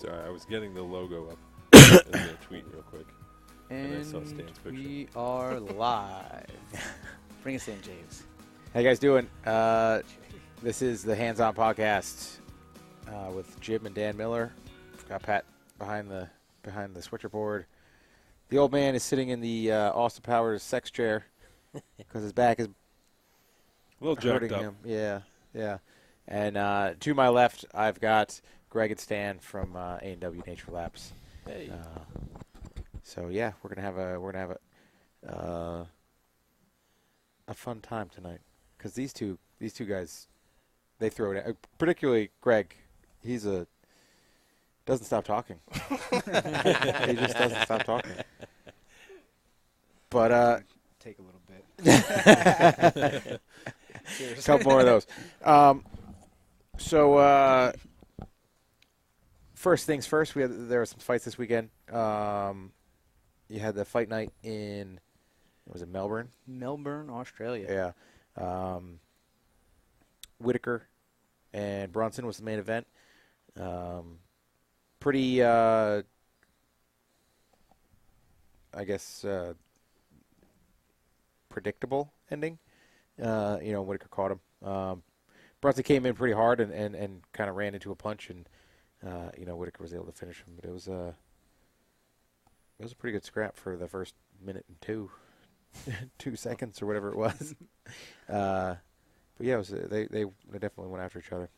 Sorry, I was getting the logo up in the tweet real quick. And I saw Stan's picture. We are live. Bring us in, James. How you guys doing? This is the Hands On Podcast with Jim and Dan Miller. Got Pat behind the switcherboard. The old man is sitting in the Austin Powers sex chair because his back is A little hurting jacked up. him. Yeah. And to my left, I've got Greg and Stan from A&W Nature Labs. Hey. So yeah, we're gonna have a fun time tonight because these two guys, they throw it out. Particularly Greg, doesn't stop talking. He just doesn't stop talking. But take a little bit. a couple more of those. So first things first, there were some fights this weekend. You had the fight night in, was it Melbourne? Melbourne, Australia. Yeah. Whitaker and Brunson was the main event. Pretty, I guess, predictable ending. Whitaker caught him. Brunson came in pretty hard and kind of ran into a punch, and Whitaker was able to finish him. But it was a pretty good scrap for the first minute and 2 seconds or whatever it was. But yeah, they definitely went after each other.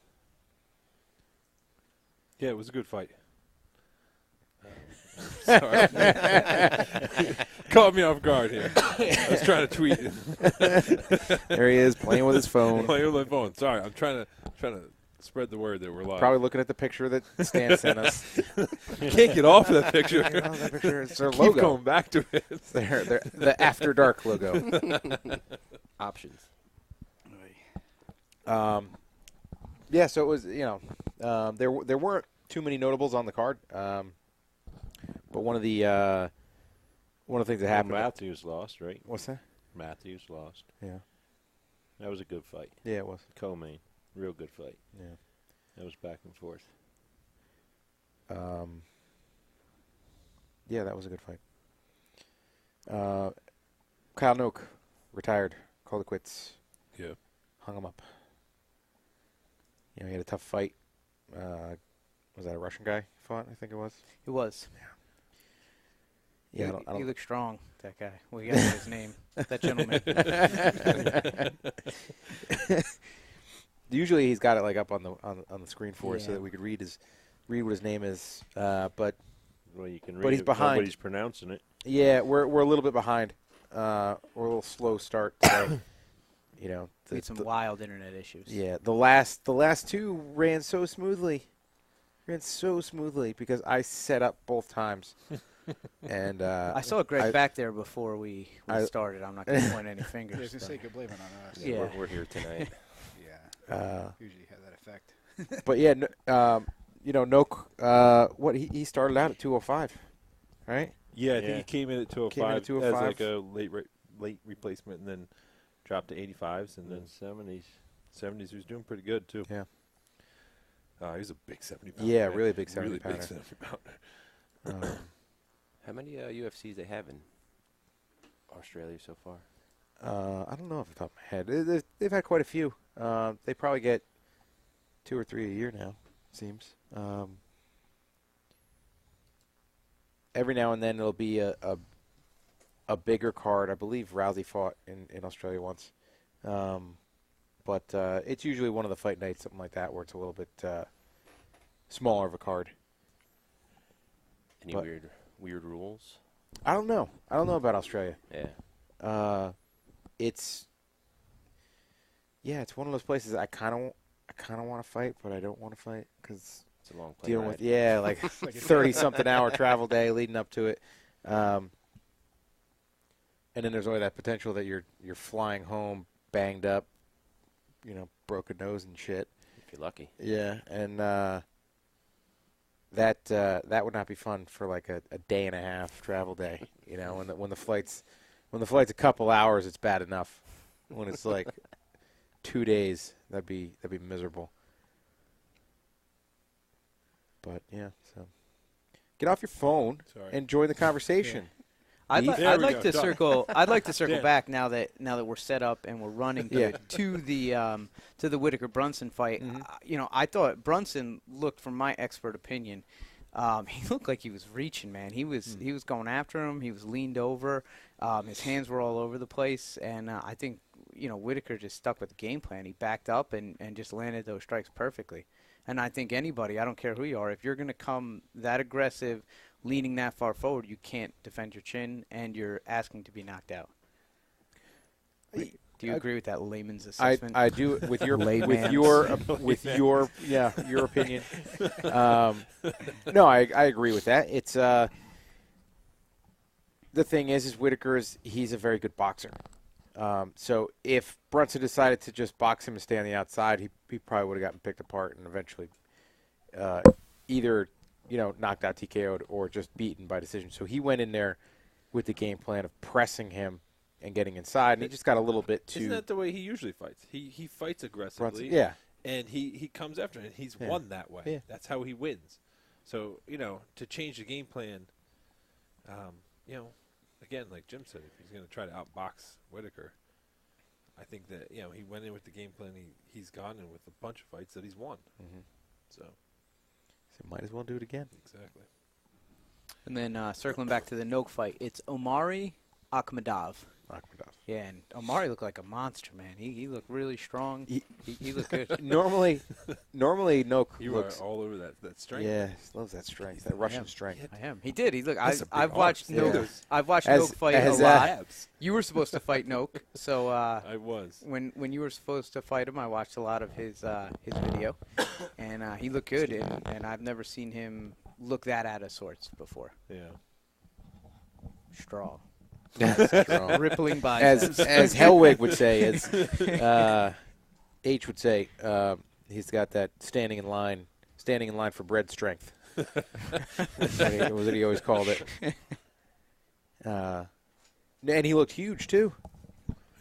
Yeah, it was a good fight. Sorry. Caught me off guard here. I was trying to tweet. There he is, playing with his phone. Playing with my phone. Sorry, I'm trying to spread the word that we're live. Probably looking at the picture that Stan sent us. Can't get off of that picture. That picture is their Keep logo. going back to it. It's the After Dark logo. Options. Yeah, so it was, there weren't too many notables on the card. But one of the things that happened. Matthews lost, right? What's that? Matthews lost. Yeah. That was a good fight. Yeah, it was. Co-main. Real good fight. Yeah. That was back and forth. Yeah, that was a good fight. Kyle Noak retired. Called it quits. Yeah. Hung him up. He had a tough fight. Was that a Russian guy he fought? I think it was. It was. Yeah, I He don't looked strong, that guy. Well, he got his name. That gentleman. Usually he's got it like up on the screen for us so Yeah. that we could read what his name is. But Well, you can read But he's it. behind. Nobody's pronouncing it. yeah, we're a little bit behind. We're a little slow start today. We had some wild internet issues. Yeah, the last two ran so smoothly. Because I set up both times. And I saw Greg back there before we started. I'm not going to point any I was fingers. going to say, you could blame it on us. Yeah. We're here tonight. Yeah. Usually have that effect. But yeah, Noak. What he started out at 205, right? Yeah, I think he came in at 205, Came in at 205. as like a late replacement, and then dropped to 85s, and then 70s. 70s. He was doing pretty good too. Yeah. He was a big 70-pounder. Yeah, man. really big 70 Really pounder. big 70-pounder. How many UFCs they have in Australia so far? I don't know off the top of my head. They've had quite a few. They probably get 2 or 3 a year now, it seems. Every now and then it'll be a bigger card. I believe Rousey fought in Australia once. But it's usually one of the fight nights, something like that, where it's a little bit smaller of a card. Any But- weird rules? I don't know. I don't know about Australia. Yeah. It's one of those places I kind of want to fight, but I don't want to fight because It's a long plane dealing ride. with like 30-something hour travel day leading up to it, and then there's always that potential that you're flying home banged up, broken nose and shit. If you're lucky. Yeah, and that would not be fun for like a day and a half travel day. When the flight's a couple hours, it's bad enough. When it's like 2 days, that'd be miserable. But yeah, so get off your phone Sorry. and join the conversation. I'd There we like go. to Done. circle. I'd like to circle Yeah. back now that we're set up and we're running Yeah. to the Whitaker Brunson fight. I thought Brunson looked, from my expert opinion, he looked like he was reaching, man. He was going after him. He was leaned over. His hands were all over the place, and I think Whitaker just stuck with the game plan. He backed up and just landed those strikes perfectly. And I think anybody, I don't care who you are, if you're going to come that aggressive, leaning that far forward, you can't defend your chin, and you're asking to be knocked out. Do you agree with that layman's assessment? I do with your Layman's. your opinion. No, I agree with that. It's the thing is Whitaker he's a very good boxer. So if Brunson decided to just box him and stay on the outside, he probably would have gotten picked apart and eventually either knocked out, TKO'd, or just beaten by decision. So he went in there with the game plan of pressing him and getting inside, and he just got a little bit too. Isn't that the way he usually fights? He fights aggressively. Brunson, yeah. And he comes after it, and he's won that way. Yeah. That's how he wins. So, to change the game plan, again, like Jim said, if he's going to try to outbox Whitaker, I think that, he went in with the game plan. He's gone in with a bunch of fights that he's won. Mm-hmm. So might as well do it again. exactly. And then circling back to the Nogue fight, it's Omari Akhmadov. Yeah, and Omari looked like a monster, man. He looked really strong. He looked good. Normally, Noak You looks. are all over that strength. Yeah, he loves that strength, that Russian strength. I am. He did. He look. That's a big I've arm. watched Yeah. Nogue. I've watched As- Nogue fight as a lot. Abs. You were supposed to fight Nogue, so I was. when you were supposed to fight him, I watched a lot of his video, and he looked good. And I've never seen him look that out of sorts before. Yeah. Strong. Strong. Rippling by. as Hellwig would say, as H would say, he's got that standing in line for bread strength. was what he always called it. And he looked huge too.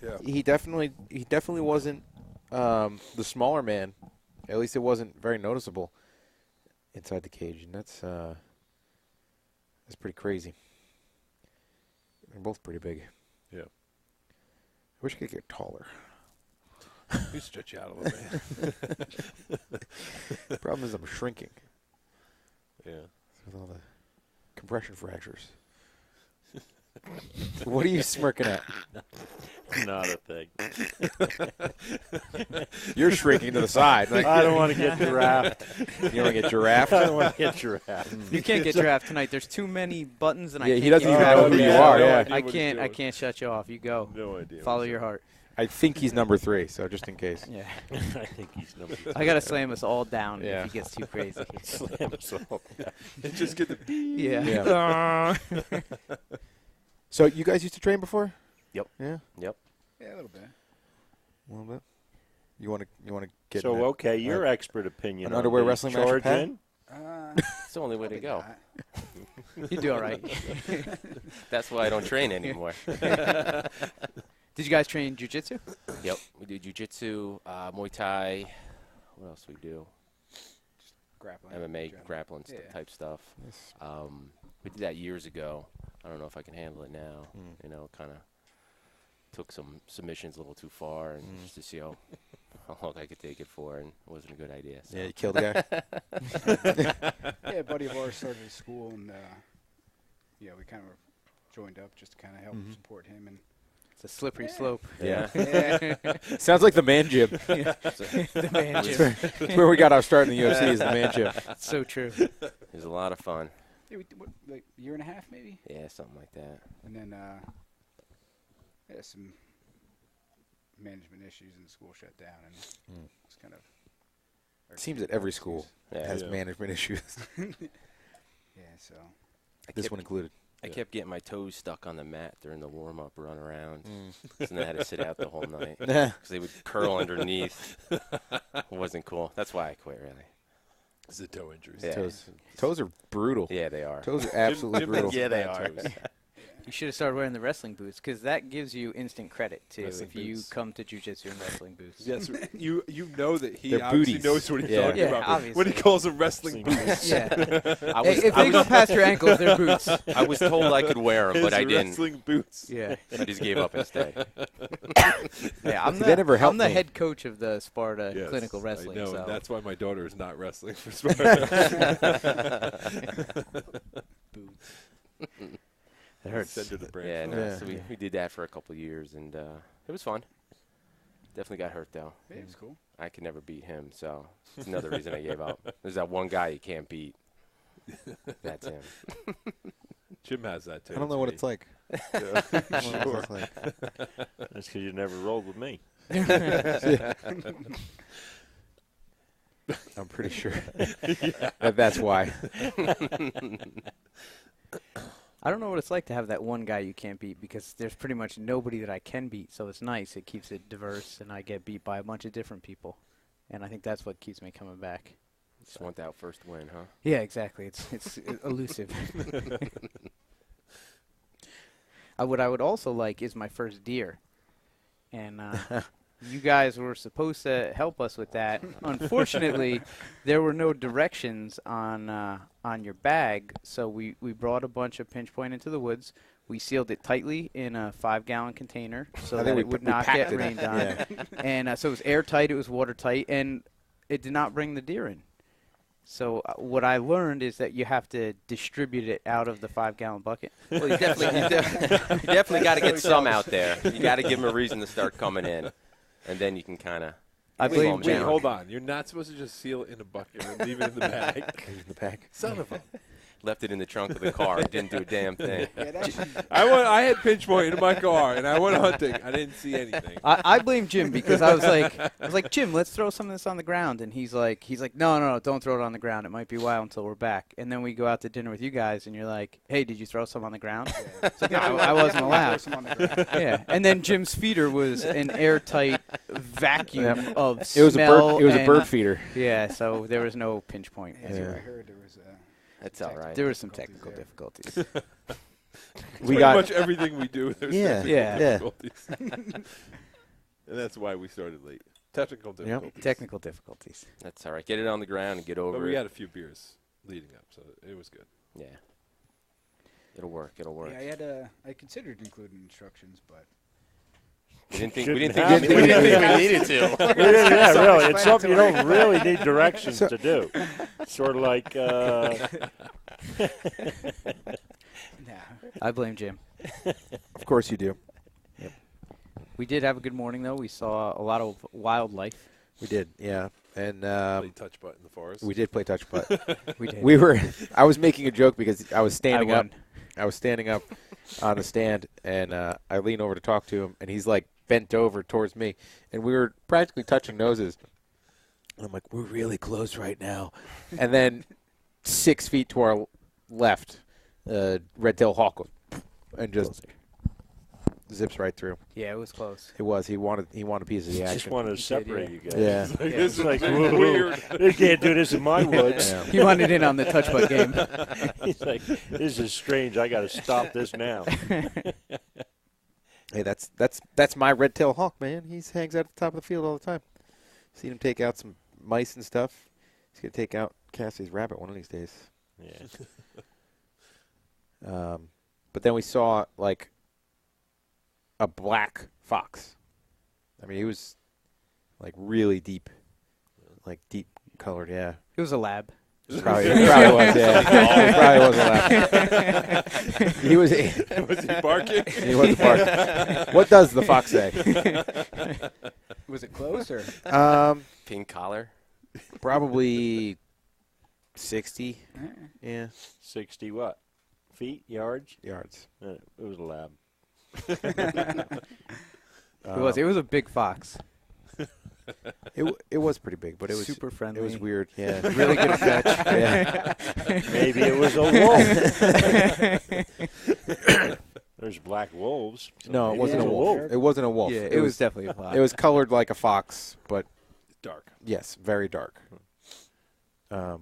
Yeah. He definitely wasn't the smaller man. At least it wasn't very noticeable inside the cage, and that's pretty crazy. They're both pretty big. Yeah. I wish I could get taller. You stretch you out a little bit. The problem is I'm shrinking Yeah. with all the compression fractures. What are you smirking at? Not a thing. You're shrinking to the side. Like, I don't want to get giraffed. you don't want to get giraffe? I don't want to get giraffed. You can't get draft tonight. There's too many buttons, and I Yeah, can't he doesn't keep even track know of who them. you are. no Yeah, idea. I what he's can't. I doing. can't shut you off. You go. No idea. Follow your heart. I think he's number 3, so just in case. Yeah. I think he's number two. I gotta slam us all down Yeah. if he gets too crazy. Slam us all. And just get the Yeah. Yeah. So you guys used to train before? Yep. Yeah. Yep. Yeah, a little bit. A little bit. You want to get So in that- okay, your expert opinion. An on underwear the wrestling match with charge Pat? in? It's the only way to Probably go. not. You do all right. That's why I don't train anymore. Did you guys train jujitsu? Yep. We do jiu-jitsu, Muay Thai. What else we do? Grappling. MMA, general. grappling Yeah. type stuff. We did that years ago. I don't know if I can handle it now. Kind of took some submissions a little too far, and just to see how long I could take it for, and it wasn't a good idea. So. Yeah, you killed the guy. Yeah, a buddy of ours started at school, and we kind of joined up just to kind of help support him. And It's a slippery slope. Yeah. yeah, Sounds like the man gym. The man gym. That's where we got our start in the UFC is the man gym. It's so true. It was a lot of fun. we like a year and a half maybe, Yeah, something like that. and then some management issues, and the school shut down, and it's kind of. It seems that every school Yeah. has Yeah. management issues. Yeah, so. This one included. I kept getting my toes stuck on the mat during the warm-up run around. So then I had to sit out the whole night Yeah. because they would curl underneath. It wasn't cool. That's why I quit, really. It's the toe injuries. Yeah. Toes are brutal. Yeah, they are. Toes are absolutely Jim brutal. has Yeah, they bad are. toes. You should have started wearing the wrestling boots because that gives you instant credit too Wrestling if you boots. come to jiu-jitsu in wrestling boots. Yes, you know that he They're obviously booties. knows what he's Yeah. talking Yeah, about when he obviously. calls them wrestling boots. Yeah. I Hey, was, if they go past your ankles, they're boots. I was told I could wear them, but His I didn't. wrestling boots. Yeah. I just gave up instead. Yeah, I'm They never helped I'm the me. head coach of the Sparta Yes, clinical wrestling. I know, so. and that's why my daughter is not wrestling for Sparta. It hurts. Send her to branch. Yeah, no, Yeah. so we did that for a couple of years, and it was fun. Definitely got hurt, though. Yeah, it's cool. I could never beat him, so it's another reason I gave up. There's that one guy you can't beat. That's him. Jim has that too. I don't know what it's like. Sure. That's because you never rolled with me. I'm pretty sure that's why. I don't know what it's like to have that one guy you can't beat because there's pretty much nobody that I can beat, so it's nice. It keeps it diverse, and I get beat by a bunch of different people, and I think that's what keeps me coming back. Just want that first win, huh? Yeah, exactly. It's elusive. What I would also like is my first deer, and you guys were supposed to help us with that. Unfortunately, there were no directions on your bag, so we brought a bunch of pinch point into the woods. We sealed it tightly in a 5-gallon container so that it would not get rained on. Yeah. And so it was airtight, it was watertight, and it did not bring the deer in. So what I learned is that you have to distribute it out of the 5-gallon bucket. Well, you definitely got to get some out there. You got to give them a reason to start coming in, and then you can kind of. I Wait, blame Jim. hold on. You're not supposed to just seal it in a bucket and leave it in the bag. Here's the pack. Son of a. Left it in the trunk of the car. Didn't do a damn thing. Yeah, that's I had pinch point in my car, and I went hunting. I didn't see anything. I blame Jim because I was like, Jim, let's throw some of this on the ground, and he's like, no, don't throw it on the ground. It might be a while until we're back. And then we go out to dinner with you guys, and you're like, hey, did you throw some on the ground? It's like, no, I wasn't allowed. Some on the ground. Yeah, and then Jim's feeder was an airtight vacuum of It was a smell. bird. It was a and- bird feeder. Yeah, so there was no pinch point. As Yeah. I heard, there was That's all right. There were some technical difficulties difficulties. We Pretty got much everything we do. There's Yeah. technical Yeah. difficulties. And that's why we started late. Technical difficulties. Technical difficulties. That's all right. Get it on the ground and get over But we it. had a few beers leading up, so it was good. Yeah. It'll work. It'll work. Yeah, I considered including instructions, but We didn't think Shouldn't we have needed to. Yeah, really. It's something you Self-explanatory. don't really need directions to do. Sort of like, nah. I blame Jim. Of course you do. We did have a good morning, though. We saw a lot of wildlife. We did. Yeah. And Play touch butt in the forest. we did play touch putt. We did. We were. I was making a joke because I was standing I up. won. I was standing up on the stand, and I lean over to talk to him, and he's like bent over towards me, and we were practically touching noses. And I'm like, we're really close right now. And then 6 feet to our left, red-tailed hawk goes, and just zips right through. Yeah, it was close. It was. He wanted a piece of the just action. wanted to separate you guys. Yeah. Like, Yeah. this is Like, weird. You can't do this in my woods. Yeah. He wanted in on the touch putt game. He's like, this is strange. I got to stop this now. Hey, that's my red-tailed hawk, man. He hangs out at the top of the field all the time. Seen him take out some mice and stuff. He's gonna take out Cassie's rabbit one of these days. Yeah. But then we saw like a black fox. I mean, he was like really deep, like deep colored. Yeah, It was a lab. probably was. Yeah, it probably was a lab. He was. Was he barking? He was barking. What does the fox say? Was it close or? Pink collar. Probably 60. Yeah, 60 what? Feet? Yards? yards. It was a lab. It was a big fox. It was pretty big, but it was super friendly. It was weird. Yeah, Really good fetch. yeah. Maybe it was a wolf. There's black wolves. so No, it maybe wasn't a it's wolf. It wasn't a wolf. Yeah, it was definitely a fox. It was colored like a fox, but Dark. yes, very dark. So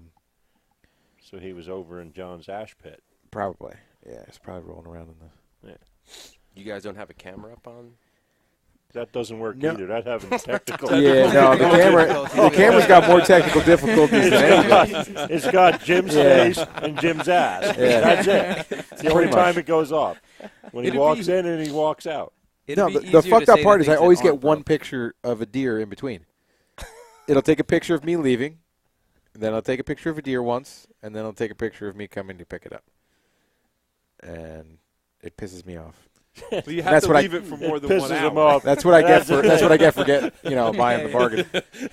he was over in John's ash pit. Probably. Yeah, it's probably rolling around in the You guys don't have a camera up on? That doesn't work No. either. That having technical. Yeah, no, the camera's got more technical difficulties than anything. It's got Jim's face and Jim's ass. Yeah. That's it. It's the only Pretty time much. it goes off. When he It'd walks be- in and he walks out. It'd No, be the easier to fucked up say part the is I things that always get aren't one broke. picture of a deer in between. It'll take a picture of me leaving, then I'll take a picture of a deer once, and then I'll take a picture of me coming to pick it up. And it pisses me off. Well, you have That's to what leave it for more It than pisses 1 him hour. off. That's what I get for buying the bargain.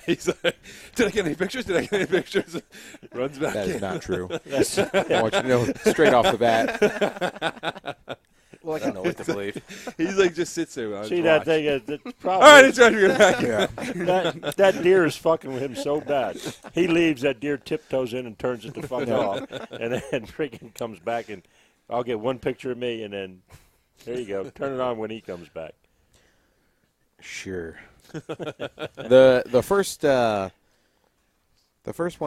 He's like, did I get any pictures? Did I get any pictures? Runs back That is in. not true. I want you to know straight off the bat. Well, I don't know what to believe. He's like, just sits there. I'll See just that watch. thing? The All problem right, is it's right here. Back. Yeah. that deer is fucking with him so bad. He leaves, that deer tiptoes in and turns it the fuck off, and then freaking comes back, and I'll get one picture of me, and then there you go. Turn it on when he comes back. Sure. The first 1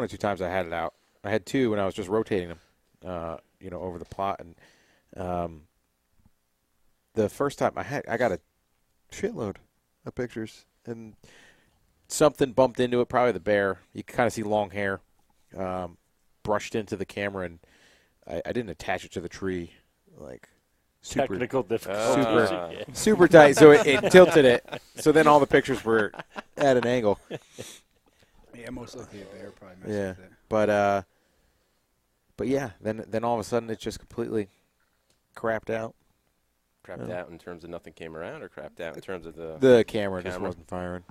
or 2 times I had it out, I had 2 when I was just rotating them, over the plot, and the first time I got a shitload of pictures, and something bumped into it, probably the bear. You can kind of see long hair, brushed into the camera, and I didn't attach it to the tree, like super Technical difficulties. super tight, so it tilted it. So then all the pictures were at an angle. Yeah, most likely a bear probably messed Yeah, with it. but yeah, then all of a sudden it just completely crapped out. Crapped out in terms of nothing came around, or crapped out in terms of the... The camera just Camera. wasn't firing.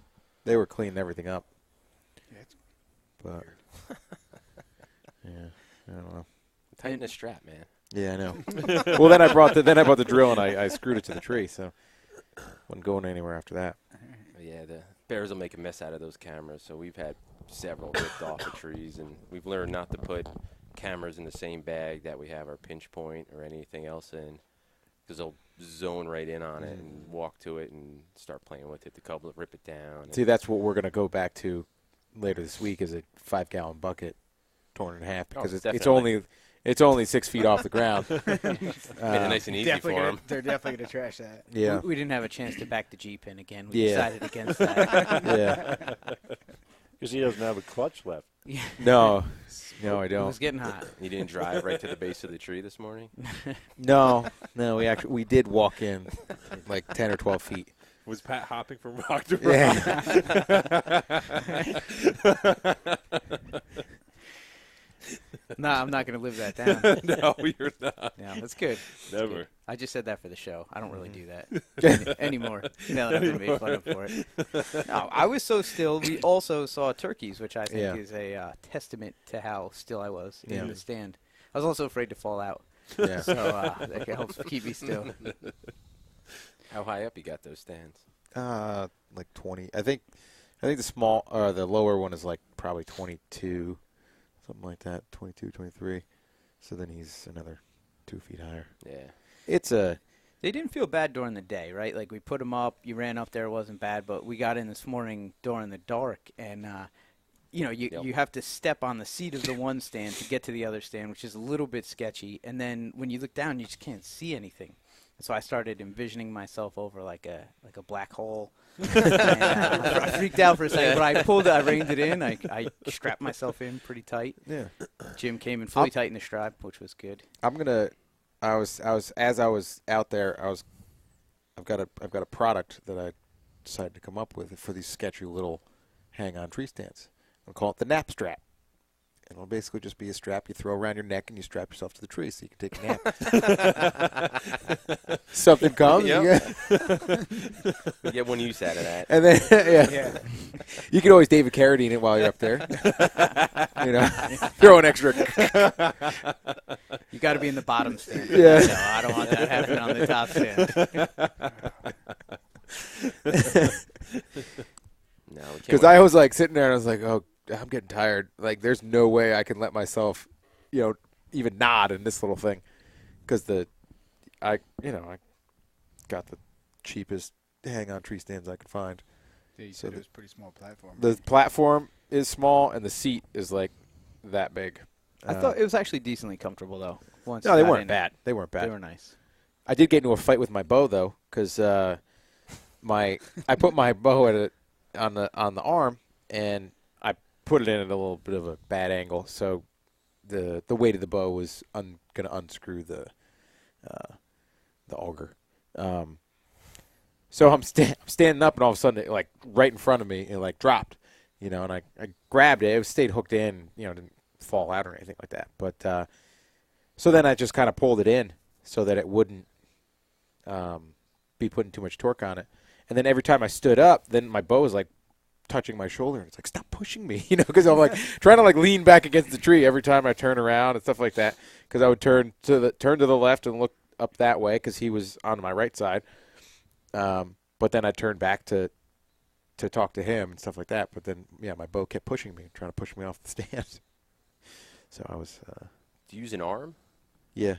They were cleaning everything up, Yeah, it's but yeah, I don't know. Tighten the strap, man. Yeah, I know. Well, then I brought the drill and I screwed it to the tree, so wasn't going anywhere after that. Yeah, the bears will make a mess out of those cameras, so we've had several ripped off of trees, and we've learned not to put cameras in the same bag that we have our pinch point or anything else in, because they'll zone right in on it and walk to it and start playing with it, rip it down. See, that's what we're going to go back to later this week, is a 5-gallon bucket torn in half, because it's definitely. only 6 feet off the ground. Made it nice and easy definitely for gonna, them. they're definitely going to trash that. Yeah, We didn't have a chance to back the Jeep in again. We Yeah. decided against that. yeah. Because he doesn't have a clutch left. No, I It don't. was getting hot. You didn't drive right to the base of the tree this morning? No, we did walk in like 10 or 12 feet. Was Pat hopping from rock to rock? Yeah. No, I'm not going to live that down. No, you're not. No, that's good. Never. I just said that for the show. I don't really do that anymore. Now that I've been made fun of for it. No, I was so still. We also saw turkeys, which I think Yeah. is a testament to how still I was Yeah. in the stand. I was also afraid to fall out, Yeah. so that helps keep me still. How high up you got those stands? Like 20. I think the lower one is like probably 22, something like that, 22, 23. So then he's another 2 feet higher. Yeah. They didn't feel bad during the day, right? Like we put them up, you ran up there, it wasn't bad. But we got in this morning during the dark, and you have to step on the seat of the one stand to get to the other stand, which is a little bit sketchy. And then when you look down, you just can't see anything. So I started envisioning myself over like a black hole. And, I freaked out for a second, but I reined it in. I strapped myself in pretty tight. Yeah. Jim came in fully tight in the strap, which was good. I was out there, I've got a product that I decided to come up with for these sketchy little hang-on tree stands. I'll call it the nap strap. And it'll basically just be a strap you throw around your neck and you strap yourself to the tree so you can take a nap. Something comes. Yep. You get one use out of that. And then, you can always David Carradine it while you're up there. Throw an extra. You got to be in the bottom stand. Yeah. So I don't want that happening on the top stand. No, we can't Because I was like sitting there and I was like, oh, I'm getting tired. Like, there's no way I can let myself, even nod in this little thing. Because I got the cheapest hang-on tree stands I could find. Yeah, you So said it was a pretty small platform. The platform is small and the seat is like that big. I thought it was actually decently comfortable, though. Once No, they you got weren't in. bad. They weren't bad. They were nice. I did get into a fight with my bow though, because I put my bow on the arm, and I put it in at a little bit of a bad angle, so the weight of the bow was going to unscrew the auger. So I'm standing up, and all of a sudden, it, right in front of me, it dropped, and I grabbed it. It stayed hooked in, didn't fall out or anything like that. But so then I just kind of pulled it in so that it wouldn't be putting too much torque on it. And then every time I stood up, then my bow was touching my shoulder, and it's stop pushing me, because I'm trying to lean back against the tree every time I turn around and stuff like that. Because I would turn to the left and look up that way because he was on my right side. But then I turned back to talk to him and stuff like that. But then my bow kept pushing me, trying to push me off the stand. So I was. Do you use an arm? Yeah.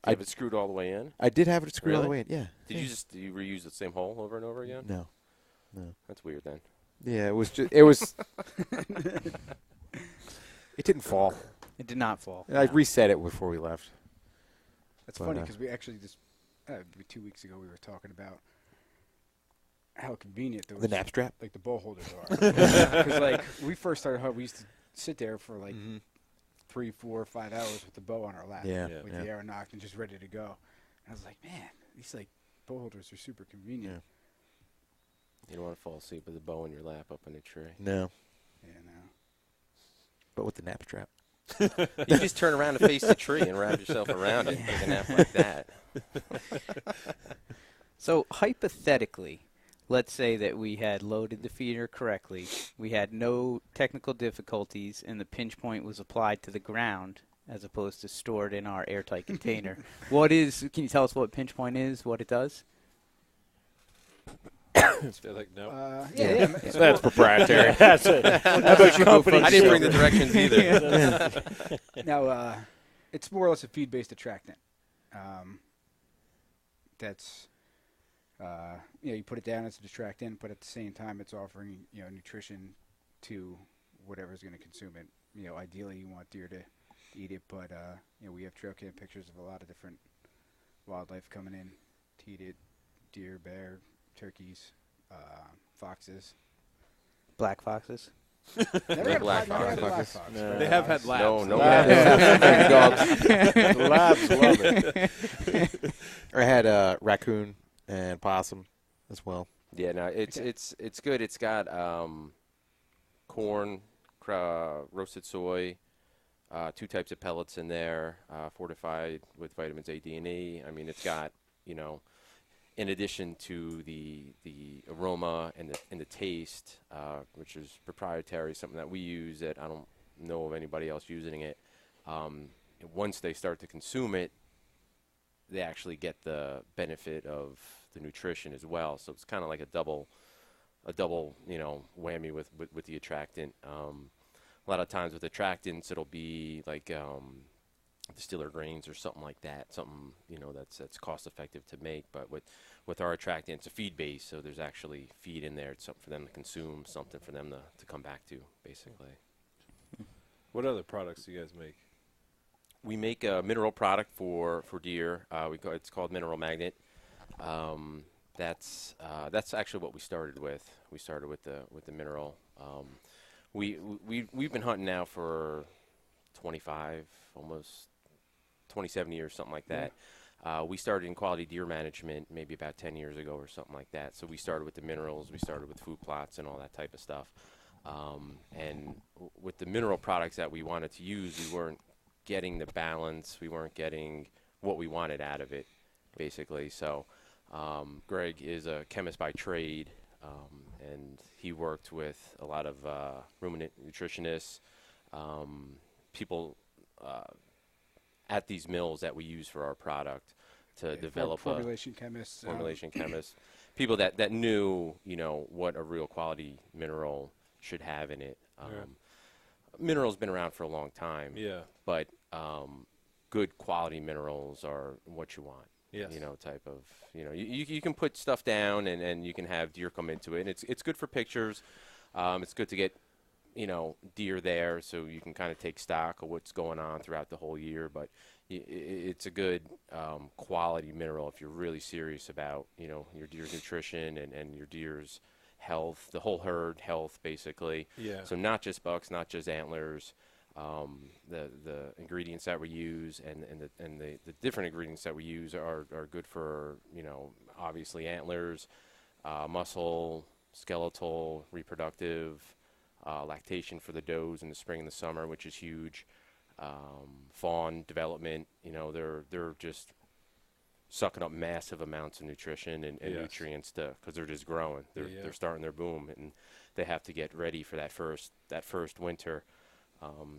I have it screwed all the way in. I did have it screwed all the Really? way in. Yeah. Did you reuse the same hole over and over again? No. That's weird then. Yeah, it was just it was. It didn't fall. It did not fall. I reset it before we left. That's But, funny because we actually just 2 weeks ago we were talking about how convenient those The nap strap. the bow holders are. Because we first started hunting, we used to sit there for 3, 4, 5 hours with the bow on our lap, Yeah. with the arrow nocked and just ready to go. And I was like, man, these bow holders are super convenient. Yeah. You don't want to fall asleep with a bow in your lap up in a tree. No, Yeah, no. but with the nap strap. You just turn around and face the tree and wrap yourself around it and take a nap like that. So hypothetically, let's say that we had loaded the feeder correctly, we had no technical difficulties, and the pinch point was applied to the ground as opposed to stored in our airtight container. Can you tell us what pinch point is, what it does? They're no. Yeah. That's proprietary. That's it. How about you go I didn't bring the directions either. Now, it's more or less a feed-based attractant. That's, you put it down as a distractant, but at the same time, it's offering, nutrition to whatever's going to consume it. Ideally, you want deer to eat it, but, we have trail cam pictures of a lot of different wildlife coming in to eat it. Deer, bear, turkeys, foxes. Black foxes? Never had a black black fox. fox. No. They have had labs. No. The labs love it. I had raccoon and possum as well. Yeah, no, it's good. It's got corn, roasted soy, 2 types of pellets in there, fortified with vitamins A, D, and E. I mean, it's got, in addition to the aroma and the taste, which is proprietary, something that we use that I don't know of anybody else using it. Once they start to consume it, they actually get the benefit of the nutrition as well. So it's kind of like a double, whammy with the attractant. A lot of times with attractants, it'll be like distiller grains or something like that, something that's cost effective to make. But with our attractant, it's a feed base, so there's actually feed in there. It's something for them to consume, something for them to come back to, basically. What other products do you guys make? We make a mineral product for deer. It's called Mineral Magnet. That's actually what we started with. We started with the mineral. We've been hunting now for 25, almost 27 years, something like that. We started in quality deer management maybe about 10 years ago or something like that. So we started with the minerals, we started with food plots and all that type of stuff. And with the mineral products that we wanted to use, we weren't getting the balance, we weren't getting what we wanted out of it, basically. So Greg is a chemist by trade, and he worked with a lot of ruminant nutritionists, people at these mills that we use for our product to develop formulation chemists. chemists, people that knew what a real quality mineral should have in it. Minerals been around for a long time. Yeah. But good quality minerals are what you want. Yes. Type of, you can put stuff down and you can have deer come into it. And it's good for pictures. It's good to get deer there, so you can kind of take stock of what's going on throughout the whole year. But it's a good quality mineral if you're really serious about, your deer's nutrition and your deer's health, the whole herd health, basically. Yeah. So not just bucks, not just antlers. The ingredients that we use and the different ingredients that we use are good for, obviously antlers, muscle, skeletal, reproductive, lactation for the does in the spring and the summer, which is huge. Fawn development, they're just sucking up massive amounts of nutrition and Yes. nutrients because they're just growing. They're starting their boom, and they have to get ready for that first winter.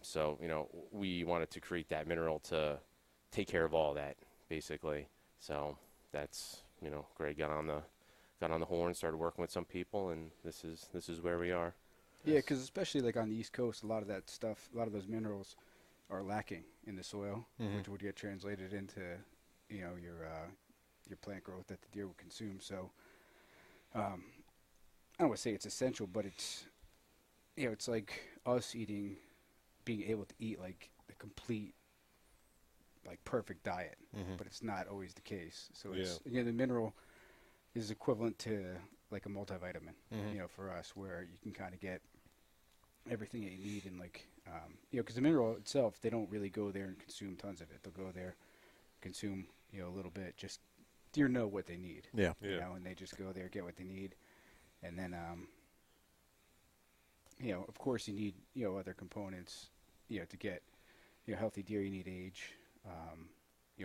So we wanted to create that mineral to take care of all that, basically. So that's Greg got on the horn, started working with some people, and this is where we are. Yeah, because especially like on the East Coast, a lot of that stuff, a lot of those minerals are lacking in the soil, which would get translated into your plant growth that the deer would consume. So I don't want to say it's essential, but it's it's like us being able to eat like the complete, like perfect diet, but it's not always the case. So it's the mineral is equivalent to like a multivitamin, for us, where you can kind of get everything that you need, and like because the mineral itself, they don't really go there and consume tons of it. They'll go there, consume a little bit. Just deer know what they need. Yeah. And they just go there, get what they need, and then of course you need other components to get healthy deer. You need age,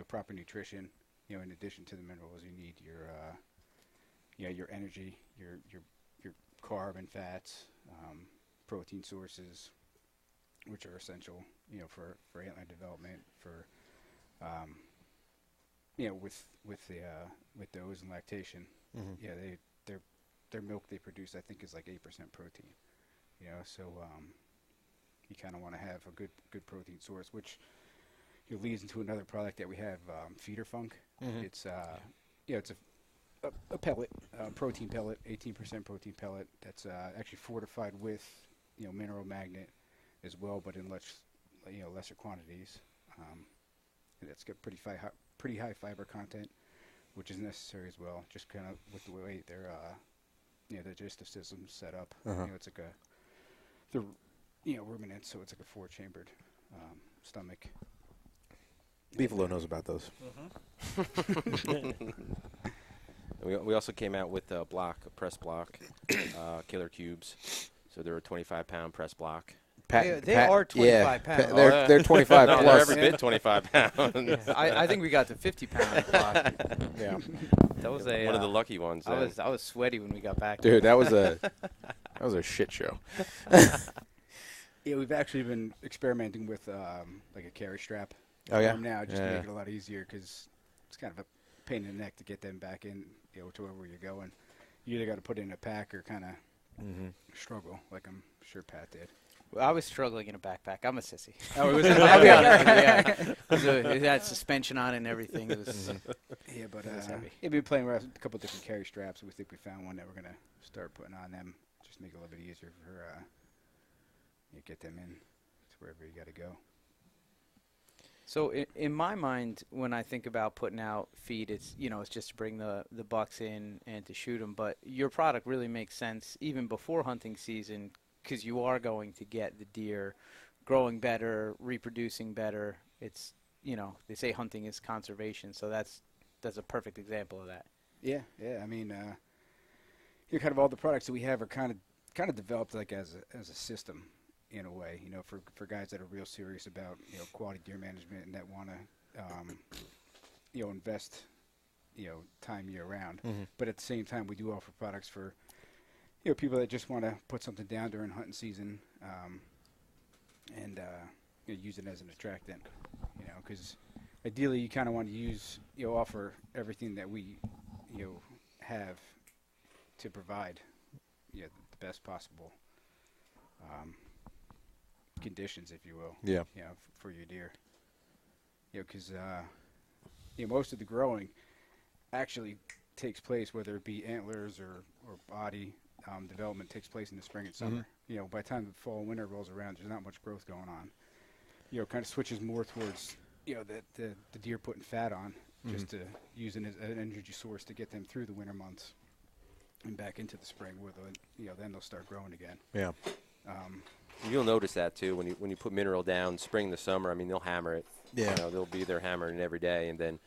proper nutrition. In addition to the minerals, you need your energy, your carb and fats, protein sources, which are essential for antler development, for with does and lactation. Their milk they produce, I think, is like 8% protein. So you kind of want to have a good protein source, which leads into another product that we have, Feeder Funk. It's it's a pellet, protein pellet, 18% protein pellet that's actually fortified with mineral magnet as well, but in lesser quantities. It's got pretty high fiber content, which is necessary as well. Just kind of with the way their digestive system's set up. It's like ruminant, so it's like a 4-chambered stomach. Beefalo knows about those. We also came out with a press block, Killer Cubes. So they're a 25-pound press block. They are 25 pounds. They're 25 No, plus. they're every bit 25 pounds. I think we got the 50-pound block. Yeah. That was one of the lucky ones. I was sweaty when we got back. Dude, that was a shit show. Yeah, we've actually been experimenting with like a carry strap. Oh yeah. Now just to make it a lot easier, because it's kind of a pain in the neck to get them back in, to wherever you're going. You either got to put it in a pack or kind of struggle, like I'm sure Pat did. Well, I was struggling in a backpack. I'm a sissy. Oh, it was I'll be honest with you, yeah. It had suspension on it and everything. It was yeah, but it was heavy. we've been playing around with a couple of different carry straps. We think we found one that we're gonna start putting on them, just make it a little bit easier for get them in to wherever you got to go. So in my mind, when I think about putting out feed, it's it's just to bring the bucks in and to shoot them. But your product really makes sense even before hunting season, because you are going to get the deer growing better, reproducing better. It's they say hunting is conservation, so that's a perfect example of that. Yeah. I mean, kind of all the products that we have are kind of developed like as a system. In a way, for guys that are real serious about quality deer management and that want to invest time year round. But at the same time, we do offer products for people that just want to put something down during hunting season and use it as an attractant. Because ideally you kind of want to use offer everything that we have to provide the best possible conditions, if you will. Yeah. For your deer. Because most of the growing actually takes place, whether it be antlers or body, development takes place in the spring and summer. You know, by the time the fall and winter rolls around, there's not much growth going on. You know, kind of switches more towards, you know, the deer putting fat on, just to use it as an energy source to get them through the winter months and back into the spring, where then they'll start growing again. Yeah. You'll notice that too when you put mineral down spring to summer. I mean, they'll hammer it. Yeah. You know, they'll be there hammering it every day, and then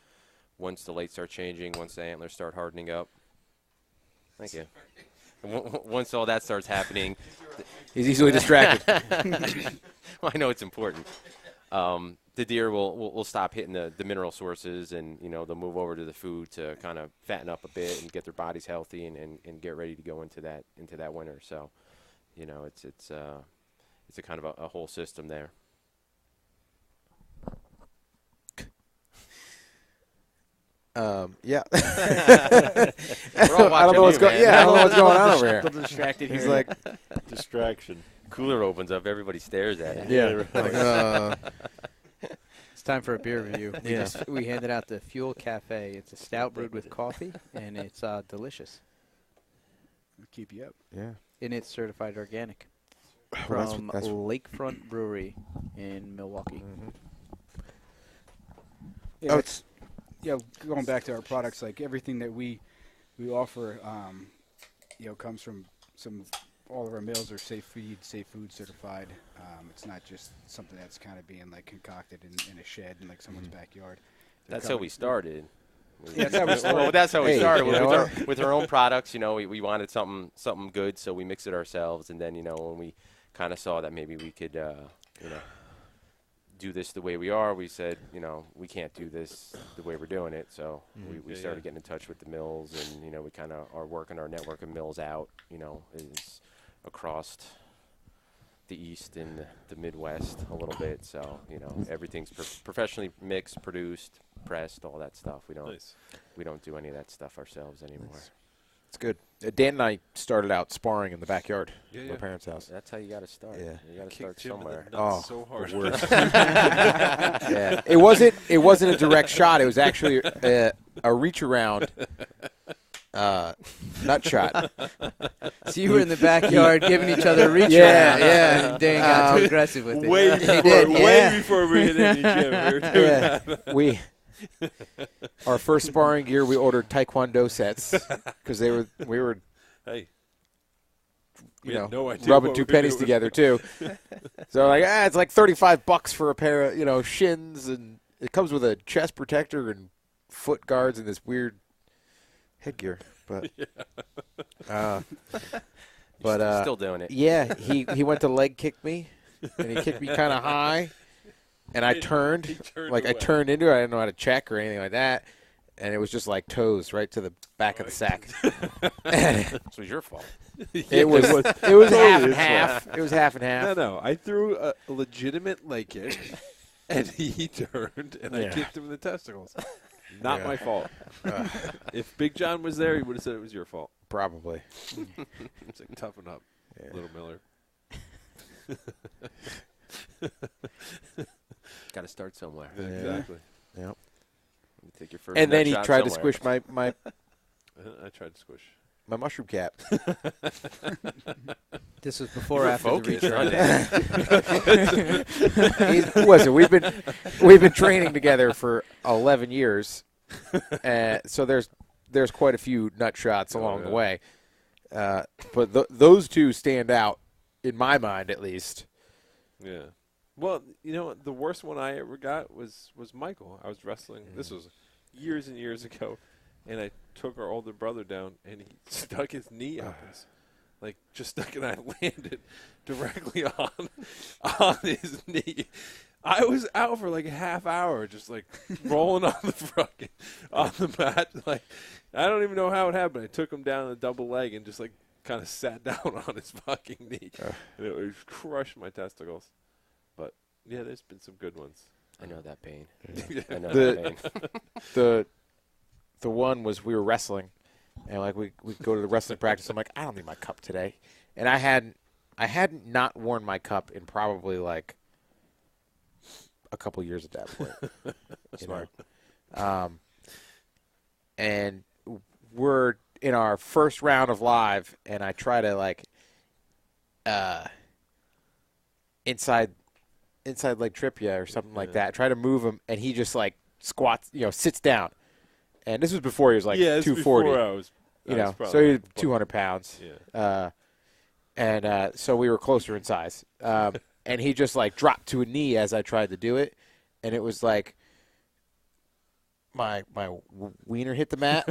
once the lights start changing, once the antlers start hardening up. Thank you. Once all that starts happening, He's easily distracted. well, I know it's important. The deer will stop hitting the mineral sources, and you know they'll move over to the food to kind of fatten up a bit and get their bodies healthy and get ready to go into that winter. So, you know, it's a kind of a whole system there. Yeah. We're all I don't know what's watching you, going. man. Yeah, I don't know what's going on over here. Still distracted He's here. like, Distraction. Cooler opens up, everybody stares at it. yeah. Like, It's time for a beer review. Yeah. We handed out the Fuel Cafe. It's a stout brewed with coffee, and it's delicious. It'll keep you up. yeah. And it's certified organic Well, from that's- Lakefront Brewery in Milwaukee. Yeah, Oh, it's going back to our products, like everything that we offer, you know, comes from all of our meals are safe food certified. It's not just something that's kind of being like concocted in a shed in like someone's backyard. They're That's how we started. Yeah, that's how we started. Well, that's how we Hey, started you know with our own products. You know, we wanted something good, so we mixed it ourselves. And then, you know, when we kind of saw that maybe we could, you know, do this the way we are, we said, you know, we can't do this the way we're doing it. So we started getting in touch with the mills, and, you know, we kind of are working our network of mills out, you know, is across the East and the Midwest a little bit. So, you know, everything's professionally mixed, produced, pressed, all that stuff. We don't do any of that stuff ourselves anymore. It's good. Dan and I started out sparring in the backyard Yeah, of yeah. my parents' house. That's how you got to start. Yeah. You got to start Kicked Jim in the somewhere. nuts so hard. The worst. Yeah. It wasn't a direct shot. It was actually a reach around nut shot. So you were in the backyard giving each other a reach Yeah, around. yeah. And Dan got too aggressive with it. Way before we hit any gym, we were doing that. We our first sparring gear, we ordered Taekwondo sets because we were Hey, you we know had no idea rubbing what two we were pennies doing. together too. So like it's like $35 for a pair of shins, and it comes with a chest protector and foot guards and this weird headgear. But Still doing it. yeah, he went to leg kick me, and he kicked me kind of high, and I turned, He turned like I away. turned into it. I didn't know how to check or anything like that, and it was just like toes right to the back of the sack. This was your fault. It was half and half. It was half and half. No. I threw a legitimate leg kick, and he turned, and I Yeah. kicked him in the testicles. Not Yeah. my fault. If Big John was there, he would have said it was your fault. Probably. It's like, toughen up, Yeah. Little Miller. Got to start somewhere. Yeah. Exactly. Yep. You take your first And then nut he shot tried to somewhere. squish my I tried to squish. mushroom cap. This was before or after the reach Focus, around. Listen, we've been training together for 11 years, so there's quite a few nut shots along the way. But those two stand out in my mind, at least. Yeah. Well, you know, the worst one I ever got was Michael. I was wrestling. This was years and years ago, and I took our older brother down, and he stuck his knee up his, like just stuck it. And I landed directly on his knee. I was out for like a half hour, just like rolling on the mat. Like I don't even know how it happened. I took him down a double leg and just like kind of sat down on his fucking knee, and it was crushed my testicles. But yeah, there's been some good ones. I know that pain. I know The- that pain. The one was we were wrestling, and like we go to the wrestling practice. I'm like, I don't need my cup today, and I hadn't not worn my cup in probably like a couple years at that point. Smart. And we're in our first round of live, and I try to like inside like tripia or something like that. I try to move him, and he just like squats, sits down. And this was before he was like 240. So he was 200 pounds. Yeah. And so we were closer in size. And he just like dropped to a knee as I tried to do it, and it was like my wiener hit the mat,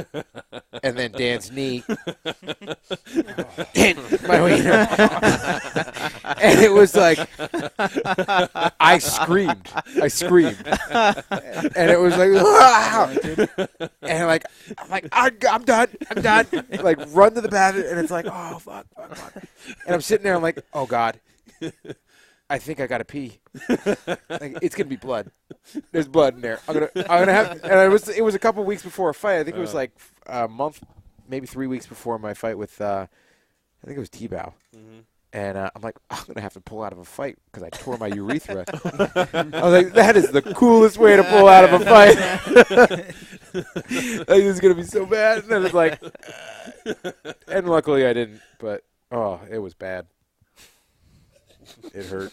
and then Dan's knee hit my wiener, and it was like I screamed, and it was like, "Ah!" And like I'm done, like run to the bathroom, and it's like, oh fuck, and I'm sitting there, I'm like, oh god. I think I gotta pee. Like, it's gonna be blood. There's blood in there. I'm gonna have. And it was a couple weeks before a fight. I think it was like a month, maybe 3 weeks before my fight with. I think it was T-Bow. Mm-hmm. And I'm like, I'm gonna have to pull out of a fight because I tore my urethra. I was like, that is the coolest way to pull out of a fight. Like, this is gonna be so bad. And then it's like, and luckily I didn't. But it was bad. It hurt.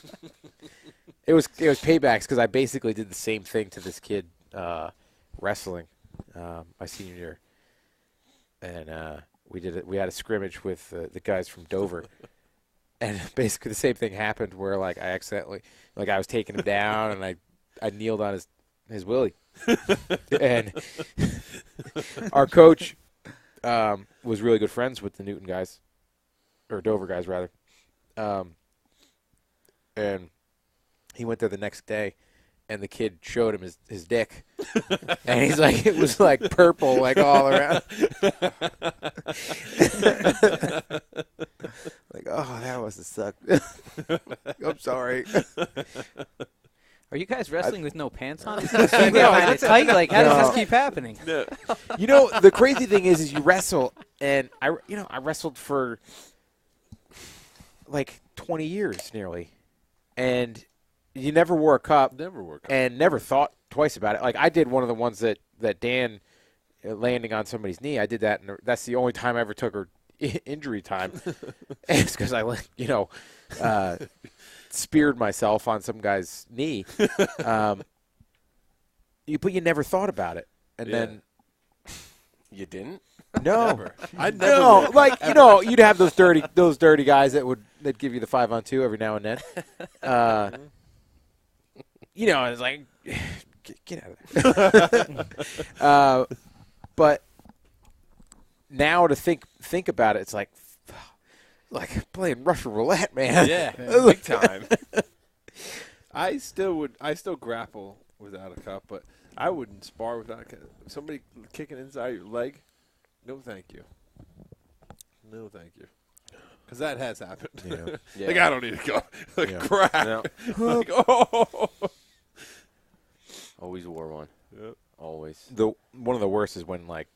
It was paybacks because I basically did the same thing to this kid wrestling my senior year, and we did it. We had a scrimmage with the guys from Dover, and basically the same thing happened where like I accidentally I was taking him down and I kneeled on his willy, and our coach was really good friends with the Newton guys, or Dover guys rather. And he went there the next day, and the kid showed him his dick. And he's like, it was like purple, like all around. Like, oh, that must have sucked. I'm sorry. Are you guys wrestling with no pants on? It seems kind of tight. Like, how does this keep happening? No. The crazy thing is you wrestle, and I wrestled for like 20 years nearly. And you never wore a cup. And never thought twice about it. Like, I did one of the ones that Dan landing on somebody's knee. I did that, and that's the only time I ever took her injury time. And it's because I, speared myself on some guy's knee. But you never thought about it. And then. You didn't? No. Never. I never. No, like, you'd have those dirty guys that'd give you the 5-on-2 every now and then. It's like, get out of there. But now to think about it, it's like playing Russian roulette, man. Yeah, big time. I still grapple without a cup, but I wouldn't spar without a cup. Somebody kicking inside your leg, no thank you. No thank you. Because that has happened. Yeah. Yeah. Like, I don't need to go. Like, Yeah. crap. No. Like, oh. Always wore one. Yep. Always. One of the worst is when, like,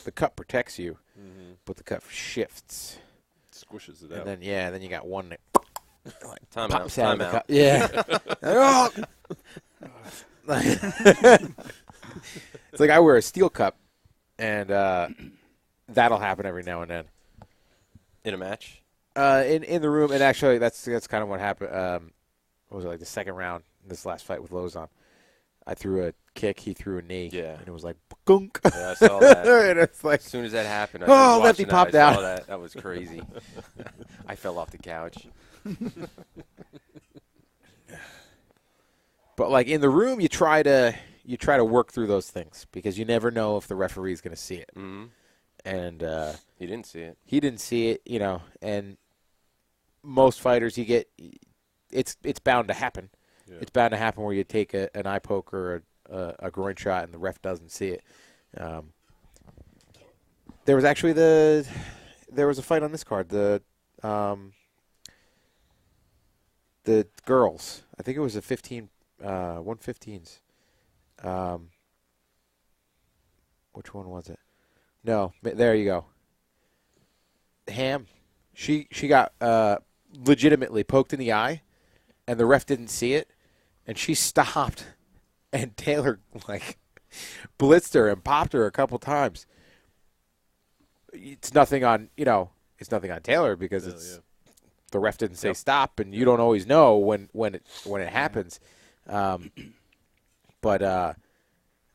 the cup protects you, but the cup shifts. Squishes it And out. then you got one that Time pops out. out of Time the out. cup. Yeah. Oh! It's like I wear a steel cup, and that'll happen every now and then. In a match? In the room, and actually that's kind of what happened. What was it, like the second round in this last fight with Lozon? I threw a kick, he threw a knee, Yeah. and it was like gunk. Yeah, I saw that. And it's like, As soon as that happened, I Oh, was lefty watching popped that. I out. saw that. That was crazy. I fell off the couch. but like in the room, you try to work through those things because you never know if the referee's going to see it. Mm-hmm. And He didn't see it. he didn't see it, and most fighters it's bound to happen. Yeah. It's bound to happen where you take an eye poke or a groin shot and the ref doesn't see it. There was actually there was a fight on this card. The girls. I think it was a 115s. Which one was it? No, there you go. Ham. She got legitimately poked in the eye, and the ref didn't see it, and she stopped, and Taylor like blitzed her and popped her a couple times. it's nothing on it's nothing on Taylor because the ref didn't say stop, and you don't always know when it happens. But I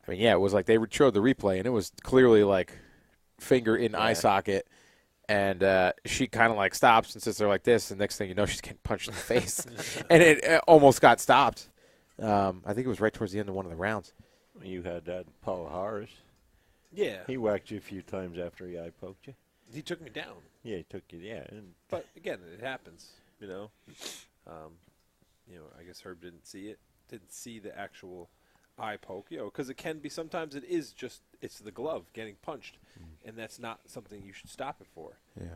mean, it was like they showed the replay, and it was clearly like finger in eye socket, and she kind of like stops and sits there like this, and next thing you know, she's getting punched in the face, and it almost got stopped. I think it was right towards the end of one of the rounds. You had that Paul Harris. Yeah. He whacked you a few times after he eye poked you. He took me down. Yeah, he took you. Yeah, But again, it happens. I guess Herb didn't see it. Didn't see the actual eye poke. Because it can be. Sometimes it is just it's the glove getting punched, and that's not something you should stop it for. Yeah.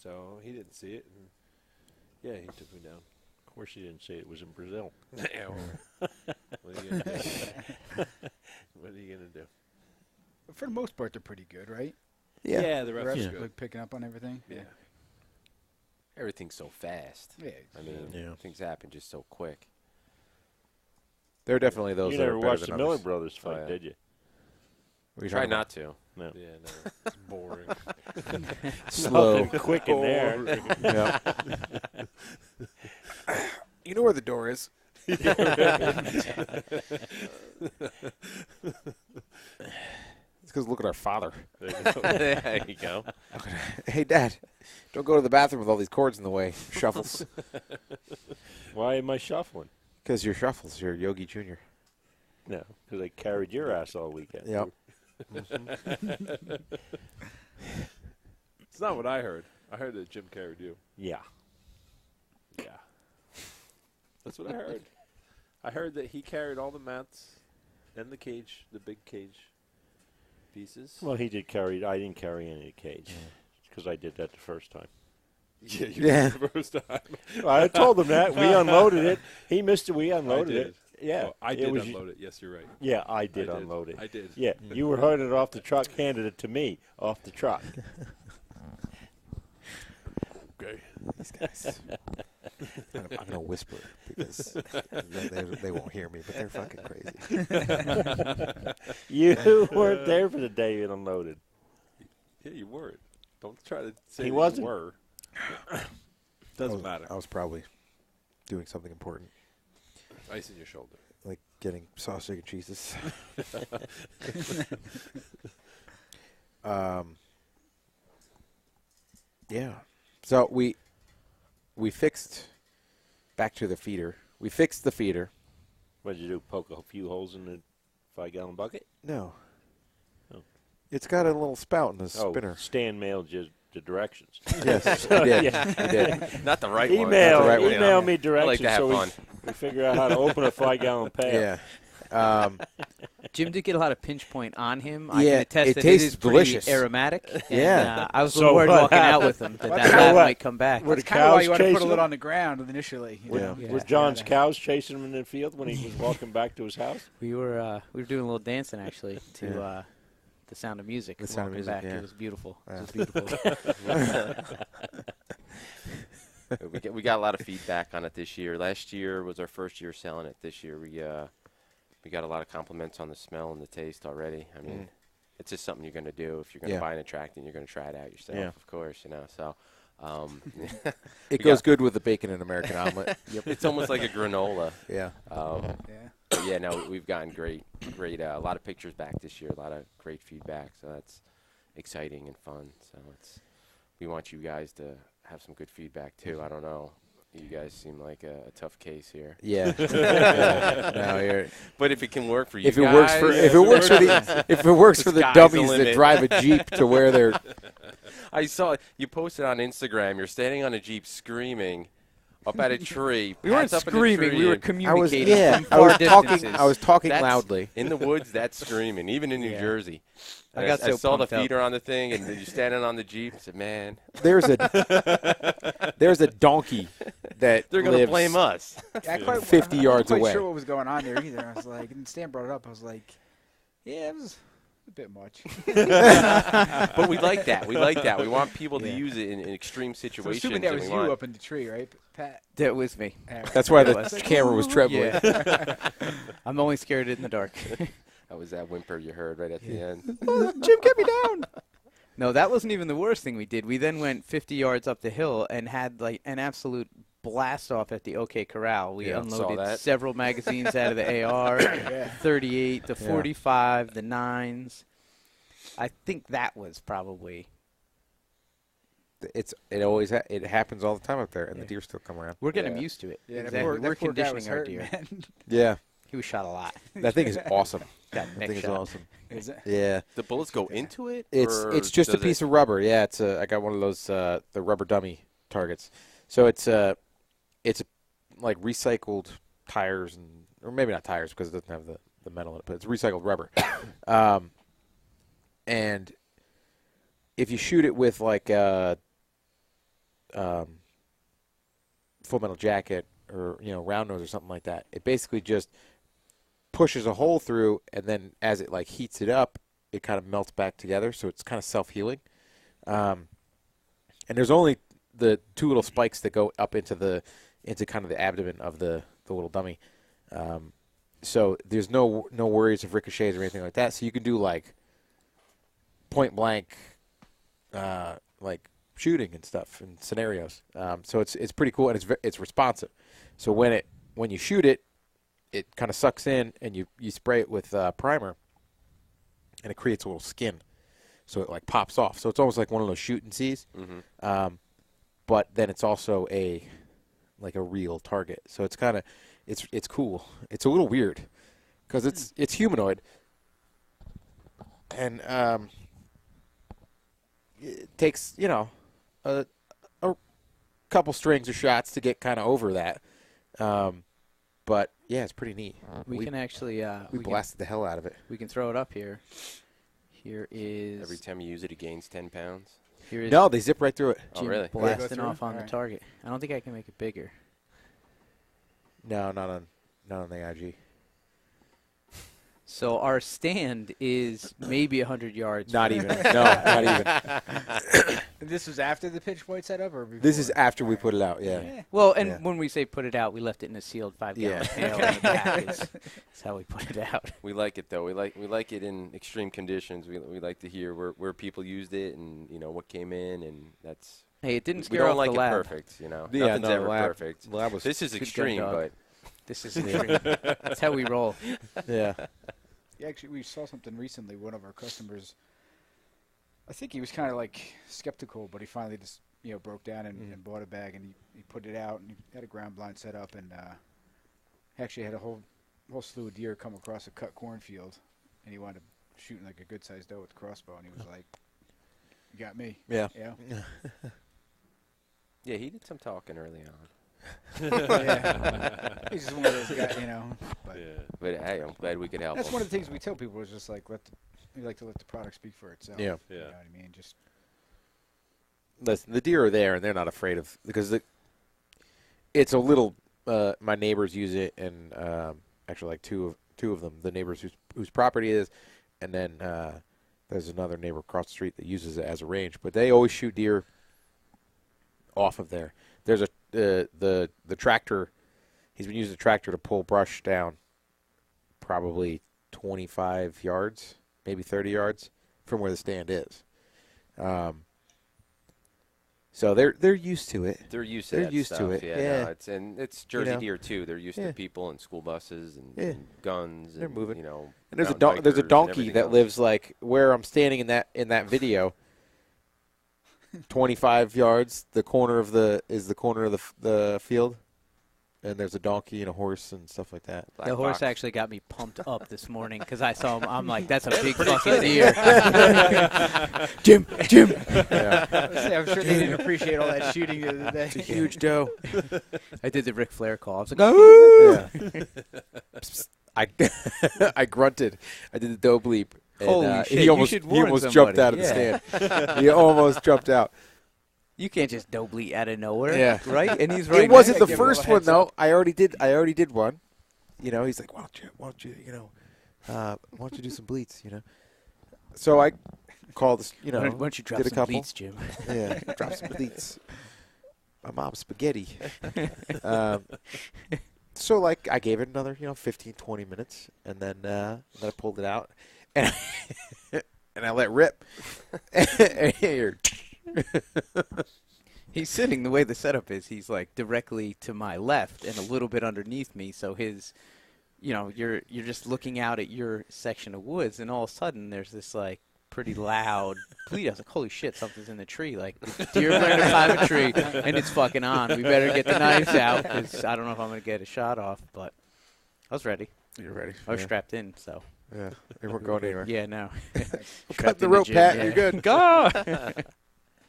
So he didn't see it, and he took me down. of course he didn't say it was in Brazil. What are you gonna do? What are you gonna do? But for the most part, they're pretty good, right? Yeah, the The refs refs are good. like picking up on everything. Yeah. Everything's so fast. Yeah. I mean, Yeah. things happen just so quick. There are definitely those. You that are never better watched than the Miller others. Brothers fight, yeah. did you? What are you Try talking not to. No. Yeah, no, it's boring. about? Slow. Nothing quick in there. Yeah. You know where the door is. It's because look at our father. There you go. Hey, Dad, don't go to the bathroom with all these cords in the way. Shuffles. Why am I shuffling? Because you're Shuffles. You're Yogi Jr. No, because I carried your ass all weekend. Yep. It's not what I heard. I heard that Jim carried you. Yeah. Yeah. That's what I heard. I heard that he carried all the mats and the cage, the big cage pieces. Well, he did carry. I didn't carry any of the cage because I did that the first time. Yeah, Yeah. the first time. I told him that. We unloaded it. He missed it. We unloaded did. it. Yeah. Oh, I it did was- unload it. Yes, you're right. Yeah, I did unload it. I did. Yeah, you were herding it off the truck, handed it to me off the truck. Okay. These guys. I'm going to whisper because they won't hear me, but they're fucking crazy. You weren't there for the day it unloaded. Yeah, you were. Don't try to say He that wasn't? you were. Doesn't matter. I was probably doing something important, Ice in your shoulder. like getting sausage and cheeses. Yeah. So we fixed back to the feeder. We fixed the feeder. What did you do? Poke a few holes in the 5-gallon bucket? No. Oh. It's got a little spout in the Oh, spinner. Stan mailed you the directions. Yes, he did. He did. Not the right one. Email, Not the right one. email me I directions like to have so fun. we figure out how to open a 5-gallon pail. Yeah. Jim did get a lot of pinch point on him. Yeah, I can attest it that tastes it is pretty delicious. aromatic. And, Yeah. I was a So little worried what walking out happened? with him that Well, that what? might come back. Were the That's kind of why cows you want to put a chasing little him? on the ground initially. You know? Yeah. Were John's cows chasing him in the field when he was walking back to his house? We were doing a little dancing actually to the Sound of Music. The Sound of walking Music, back. yeah. It was beautiful. Yeah. It was beautiful. We got a lot of feedback on it this year. Last year was our first year selling it. This year we got a lot of compliments on the smell and the taste already. I mean, it's just something you're going to do. If you're going to buy an attractant, you're going to try it out yourself, of course, So It goes good with the bacon and American omelet. Yep. It's almost like a granola. Yeah. Yeah. But yeah, no, we've gotten great, a lot of pictures back this year, a lot of great feedback. So that's exciting and fun. So we want you guys to have some good feedback too. I don't know. You guys seem like a tough case here. Yeah. No, But if it can work for you if it guys, works for the sky's the dummies that limit. drive a Jeep to where they're I saw you posted on Instagram. You're standing on a Jeep screaming up at a tree. We weren't hats up in the screaming. tree We were and communicating. from far distances. I was talking That's- loudly. in the woods. That's screaming, even in New Yeah. Jersey. I And got I so saw the pumped up. feeder on the thing, and you're standing on the Jeep. I said, "Man, There's a donkey that they're gonna lives blame us." Yeah, I 50 yards I'm away. quite sure what was going on there either. I was like, and Stan brought it up. I was like, yeah, it was a bit much. But we like that. We like that. We want people to use it in extreme So situations. assuming that and was we you want- up in the tree, right, Pat? That was me. That's why It the was. camera was trembling. Yeah. I'm only scared in the dark. That was that whimper you heard right at the end. Jim, get me down. No, that wasn't even the worst thing we did. We then went 50 yards up the hill and had like an absolute blast off at the OK Corral. We Saw unloaded that. several magazines out of the AR, 38, the 45, the 9s. I think that was probably. It happens all the time up there, and the deer still come around. We're getting used to it. Yeah, Exactly. We're conditioning our hurt, deer. man. Yeah, He was shot a lot. that thing is awesome. Got That neck thing is shot. awesome. Is it? Yeah, The bullets go into it? it's just a piece of rubber. Yeah, I got one of those the rubber dummy targets. So it's like recycled tires or maybe not tires because it doesn't have the metal in it, but it's recycled rubber. And if you shoot it with like a Full Metal Jacket or round nose or something like that, it basically just pushes a hole through, and then as it like heats it up, it kind of melts back together, so it's kind of self-healing. And there's only the two little spikes that go up into kind of the abdomen of the little dummy. So there's no worries of ricochets or anything like that. So you can do like point blank like shooting and stuff and scenarios. So it's pretty cool, and it's responsive. So when you shoot it, it kind of sucks in, and you spray it with primer, and it creates a little skin, so it like pops off. So it's almost like one of those shoot and sees, but then it's also a real target. So it's kind of it's cool. It's a little weird because it's humanoid, and it takes a couple strings of shots to get kind of over that. But yeah, it's pretty neat. We can actually we blasted the hell out of it. We can throw it up here. Here is Every time you use it, it gains 10 pounds. Here is No, they zip right through it. Oh, Jim really? blasting Yeah. off on the Alright. target. I don't think I can make it bigger. No, not on the IG. So our stand is maybe 100 yards. Not even. No, not even. This was after the pitch point setup, or before? This is after we put it out. Yeah. Well, and Yeah. when we say put it out, we left it in a sealed 5-gallon Yeah. pail in the back. That's how we put it out. We like it though. We like it in extreme conditions. We like to hear where people used it and what came in, and that's Hey, it didn't we scare don't off like the it lab. perfect. Yeah, Nothing's no, ever lab- perfect. Lab was. This is Good extreme, gun, dog. but This is extreme. That's how we roll. Yeah. Yeah, actually, we saw something recently. One of our customers, I think he was kind of like skeptical, but he finally just broke down and bought a bag, and he put it out, and he had a ground blind set up, and he actually had a whole slew of deer come across a cut cornfield, and he wound up shooting like a good sized doe with the crossbow, and he was like, "You got me." Yeah. Yeah. yeah, he did some talking early on. Yeah. He's just one of those guys, But But hey, I'm glad we could help that's him. one of the things we tell people is just like we like to let the product speak for itself. Yeah. You know what I mean? Just Listen, the deer are there, and they're not afraid of because it's a little. My neighbors use it, and actually, like two of them, the neighbors whose property it is, and then there's another neighbor across the street that uses it as a range. But they always shoot deer off of there. There's the tractor. He's been using the tractor to pull brush down, probably 25 yards, maybe 30 yards from where the stand is. So they're used to it. They're used to They're that used to stuff. it, Yeah, yeah. No, it's Jersey know? deer too. They're used Yeah. to people and school buses and, Yeah. and guns. They're and, moving. And And there's a mountain there's a bikers and donkey everything that else. lives like where I'm standing in that video. 25 yards. The corner of the field, and there's a donkey and a horse and stuff like that. Black The horse box. actually got me pumped up this morning because I saw him. I'm like, that's a big fucking deer. Jim. I am sure they didn't appreciate all that shooting the other day. It's a huge doe. I did the Ric Flair call. I was like, oh! Yeah. I grunted. I did the doe bleep. And, Holy shit, He you almost should he warn almost jumped somebody. out of the stand. He almost jumped out. You can't just doubly out of nowhere, Yeah. right? And he's right. It wasn't next the to him. first one though. I already did one. He's like, why don't you do some bleats? So I called this. Why don't you drop did a some couple. bleats, Jim? Yeah, drop some bleats. My mom's spaghetti. So I gave it another 15, 20 minutes, and then I pulled it out, and and I let rip. And you're He's sitting the way the setup is. He's like directly to my left and a little bit underneath me. So his, you're just looking out at your section of woods, and all of a sudden there's this like pretty loud bleed. I was like, holy shit, something's in the tree. Like, the deer are going to climb a tree, and it's fucking on. We better get the knives out because I don't know if I'm going to get a shot off, but I was ready. You're ready. I was strapped in, so. Yeah, they weren't going anywhere. Yeah, no. Cut the rope, Pat. Yeah. You're good. Go!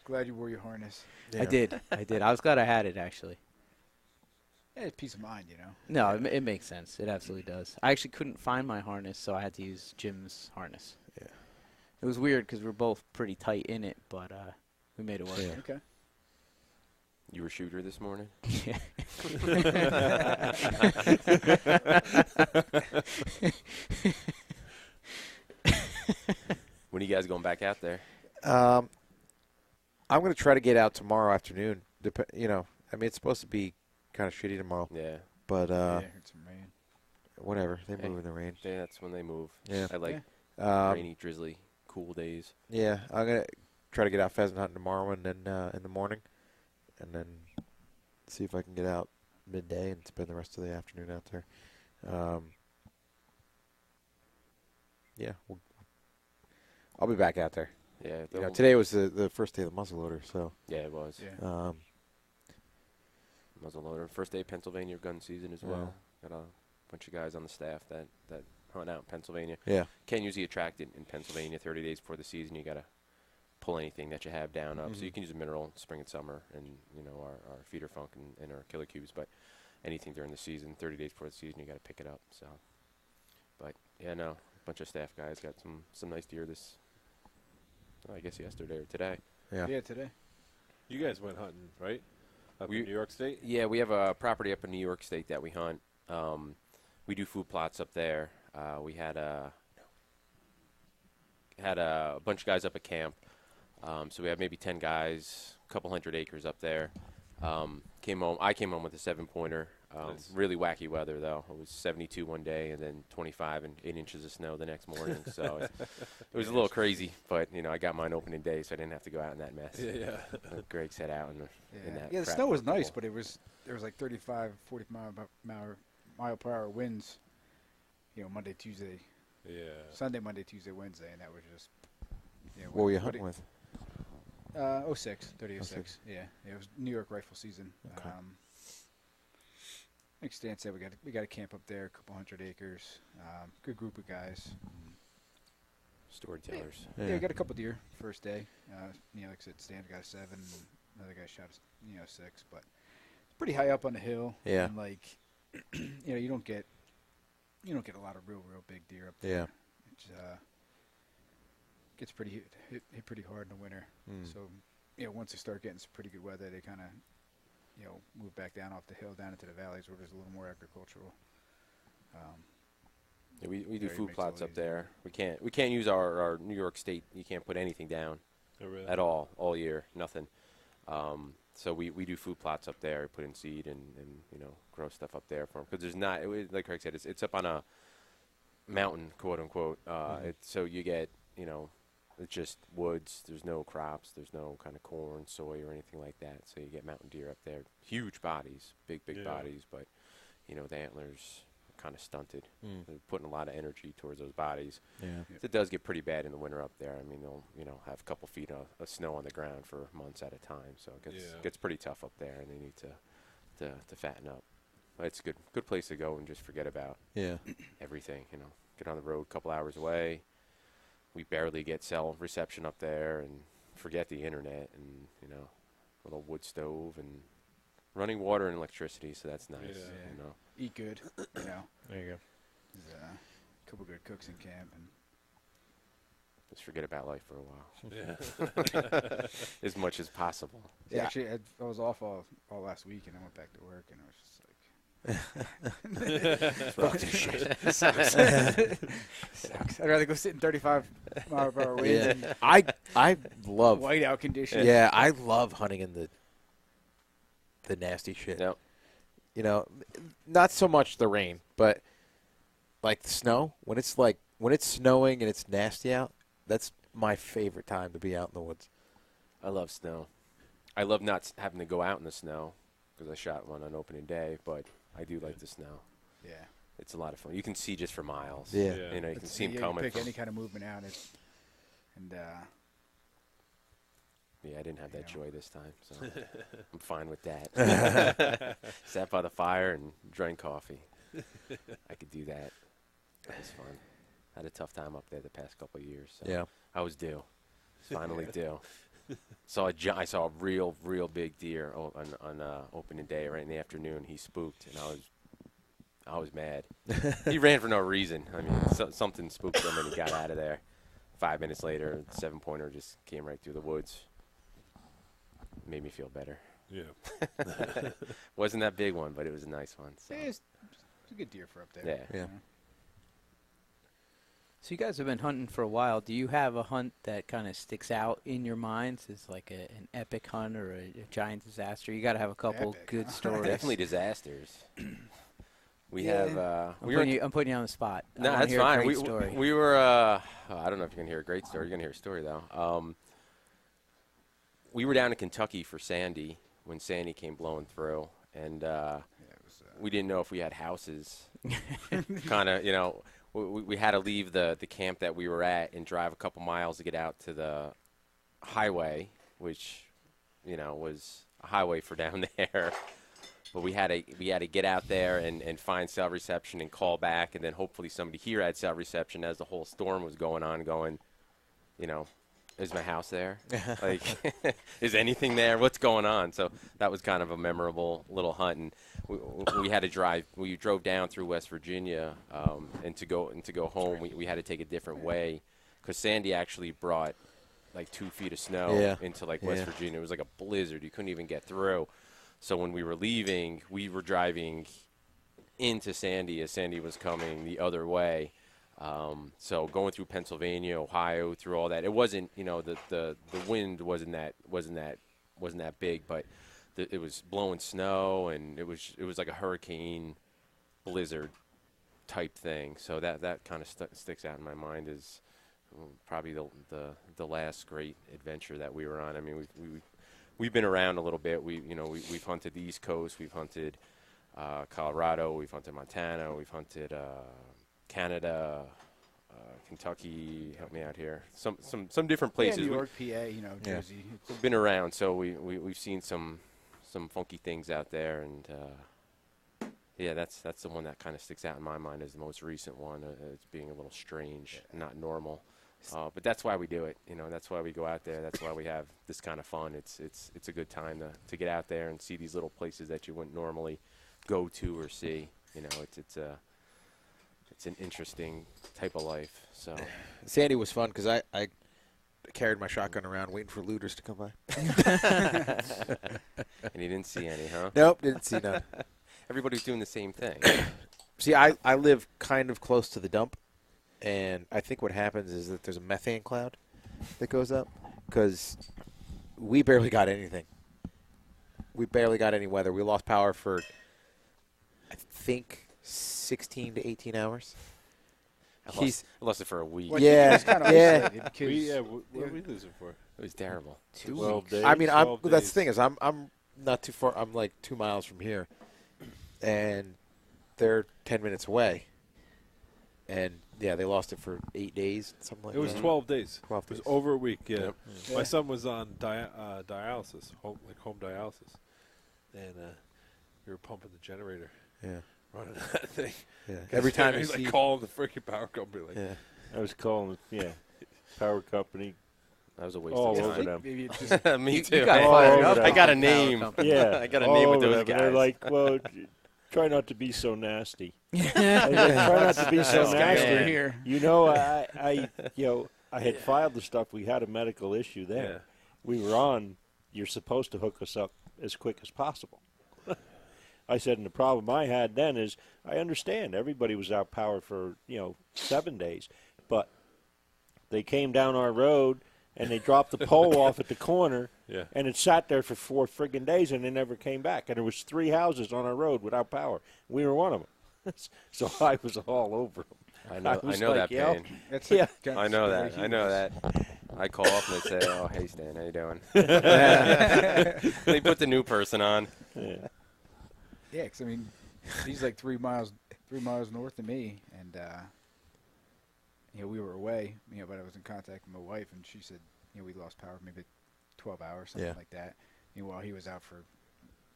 Glad you wore your harness. Yeah. I did. I was glad I had it, actually. Yeah, it's peace of mind, you know. No, it makes sense. It absolutely does. I actually couldn't find my harness, so I had to use Jim's harness. Yeah. It was weird because we're both pretty tight in it, but we made it work. Yeah. Okay. You were a shooter this morning? Yeah. When are you guys going back out there? I'm going to try to get out tomorrow afternoon. I mean, it's supposed to be kind of shitty tomorrow, Yeah. but Yeah, heard some rain. whatever. They Hey. move in the rain. Yeah, that's when they move. Yeah. I like Um, rainy, drizzly, cool days. Yeah, I'm going to try to get out pheasant hunting tomorrow and then in the morning, and then see if I can get out midday and spend the rest of the afternoon out there. Yeah, I'll be back out there. Yeah. Today was the first day of the muzzleloader, so Yeah, it was. Yeah. Muzzleloader. First day of Pennsylvania gun season as well. Got a bunch of guys on the staff that hunt out in Pennsylvania. yeah, Can't use the attractant in Pennsylvania 30 days before the season. You got to pull anything that you have down up. So you can use a mineral in spring and summer and, our feeder funk and our killer cubes. But anything during the season, 30 days before the season, you got to pick it up. So, but, yeah, no, a bunch of staff guys got some nice deer I guess yesterday or today. yeah. Yeah, today. You guys went hunting, right? Up We- in New York State? Yeah, we have a property up in New York State that we hunt. We do food plots up there. We had a bunch of guys up at camp. So we had maybe 10 guys, a couple 100 acres up there. I came home with a 7-pointer. Nice. Really wacky weather, though. It was 72 one day and then 25 and 8 inches of snow the next morning. So it was a little crazy, but, I got mine opening day, so I didn't have to go out in that mess. Yeah. Greg set out in that. Yeah, the crap snow was for a nice, couple. but there was like 35, 40 mile per hour winds. Monday, Tuesday, Yeah. Sunday, Monday, Tuesday, Wednesday, and that was just. What were you hunting with? 06, 30-06. Yeah, it was New York rifle season. Okay. Like Stan said, we got a camp up there, a couple 100 acres. Good group of guys. Storytellers. Yeah, we got a couple deer first day. Like I said, Stan got a 7, and another guy shot 6. But it's pretty high up on the hill. Yeah. And like, you don't get a lot of real big deer up there. Yeah. It's gets pretty hit pretty hard in the winter. So once they start getting some pretty good weather, they kind of move back down off the hill down into the valleys where there's a little more agricultural. Yeah, we do Very food makes it plots a up little easier. there. We can't use our New York State. You can't put anything down Oh, really? at all year. Nothing. So we do food plots up there. Put in seed and grow stuff up there for them because there's not like Craig said it's up on a mountain, quote unquote. So you get it's just woods. There's no crops. There's no kind of corn, soy, or anything like that. So you get mountain deer up there. Huge bodies, big Yeah. bodies, but the antlers are kind of stunted. They're putting a lot of energy towards those bodies. Yeah. It does get pretty bad in the winter up there. I mean, they'll have a couple feet of snow on the ground for months at a time. So it gets pretty tough up there, and they need to fatten up. But it's a good place to go and just forget about Yeah. everything. Get on the road a couple hours away. We barely get cell reception up there, and forget the internet, and little wood stove and running water and electricity. So that's nice. Yeah. Eat good, There you go. There's a couple good cooks in camp, and Just forget about life for a while, Yeah. as much as possible. yeah. Actually, I was off all last week, and I went back to work, and I was just like. Fuck this shit. Sucks. I'd rather go sit in 35 mile per hour winds Yeah. and I love. whiteout conditions. Yeah, I love hunting in the nasty shit. Yep. Not so much the rain, but like the snow. When it's snowing and it's nasty out, my favorite time to be out in the woods. I love snow. I love not having to go out in the snow because I shot one on opening day, but I do like the snow. Yeah. It's a lot of fun. You can see just for miles. Yeah. You know, you can see them You coming. pick from- any kind of movement out, and Yeah, I didn't have that You know. joy this time, so I'm fine with that. Sat by the fire and drank coffee. I could do that. That was fun. Had a tough time up there the past couple of years. So Yeah. I was due. Finally due. I saw a real big deer on opening day right in the afternoon. He spooked, and I was mad. He ran for no reason. I mean, something spooked him, and he got out of there. 5 minutes later, 7-pointer just came right through the woods. Made me feel better. Yeah. Wasn't that big one, but it was a nice one. So. it's a good deer for up there. Yeah. Yeah. So you guys have been hunting for a while. Do you have a hunt that kind of sticks out in your minds as like an epic hunt or a giant disaster? You got to have a couple Epic, good huh? stories. Definitely disasters. We Yeah. have. I'm putting you on the spot. I No, wanna that's hear a fine. great story. We were. I don't know if you're gonna hear a great story. You're gonna hear a story though. We were down in Kentucky for Sandy when Sandy came blowing through, and Yeah, it was, we didn't know if we had houses. Kind of, you know, we had to leave the camp that we were at and drive a couple miles to get out to the highway, which, you know, was a highway for down there. But we had to get out there and find cell reception and call back, and then hopefully somebody here had cell reception as the whole storm was going on, going, you know, is my house there? Like, is anything there? What's going on? So that was kind of a memorable little hunt, and we had to drive. We drove down through West Virginia, and to go home, we had to take a different way, because Sandy actually brought like 2 feet of snow into like West Virginia. It was like a blizzard. You couldn't even get through. So when we were leaving, we were driving into Sandy as Sandy was coming the other way. So going through Pennsylvania, Ohio, through all that, it wasn't, you know, the wind wasn't that big, but it was blowing snow, and it was like a hurricane blizzard type thing. So that kind of sticks out in my mind as probably the last great adventure that we were on. I mean, we've been around a little bit. We've hunted the East Coast, we've hunted Colorado, we've hunted Montana, we've hunted Canada, Kentucky. Help me out here. Some different places. Yeah, New York, PA, you know, Jersey. We've been around, so we've seen some funky things out there, and yeah, that's the one that kind of sticks out in my mind as the most recent one. It's being a little strange, not normal. But that's why we do it. You know, that's why we go out there. That's why we have this kind of fun. It's a good time to get out there and see these little places that you wouldn't normally go to or see. You know, it's an interesting type of life. So Sandy was fun because I carried my shotgun around waiting for looters to come by. and you didn't see any, huh? Nope, didn't see none. Everybody's doing the same thing. See, I live kind of close to the dump, and I think what happens is that there's a methane cloud that goes up because we barely got anything. We barely got any weather. We lost power for, I think, 16 to 18 hours. I lost it for a week. Well, Yeah, it's kind of yeah. isolated because What are we losing for? It was terrible. 2 12 weeks. days. I mean, 12 that's the days. thing is I'm not too far. I'm like 2 miles from here, and they're 10 minutes away. And yeah, they lost it for 8 days, something like It was that. 12 days. 12 It was days. over a week. Yeah. Yep. My son was on dialysis, home dialysis, and we were pumping the generator, Yeah, running that thing. yeah. Every time you he's see, like calling the freaking power company, like, yeah. I was calling, power company. That was a waste All of over time. them. maybe it just Me You too. got All fired over up. that. I got a Power name. company. Yeah, I got a all name with over those them. And guys. they're like, well, try not to be so nasty. I said, try not to be so That's nasty. good. here. You know, I had filed the stuff. We had a medical issue there. Yeah. We were on. You're supposed to hook us up as quick as possible. I said, and the problem I had then is I understand everybody was out power for 7 days, but they came down our road and they dropped the pole off at the corner, Yeah. and it sat there for 4 friggin' days, and they never came back. And there was 3 houses on our road without power. We were one of them, so I was all over them. I know was that like, "Yep." pain. That's Yeah. like, I know that. I know that. I call up and they say, "Oh, hey Stan, how you doing?" They put the new person on. Yeah. Yeah, 'cause I mean, he's like 3 miles north of me, and we were away, but I was in contact with my wife, and she said, we lost power maybe 12 hours, something like that. While he was out for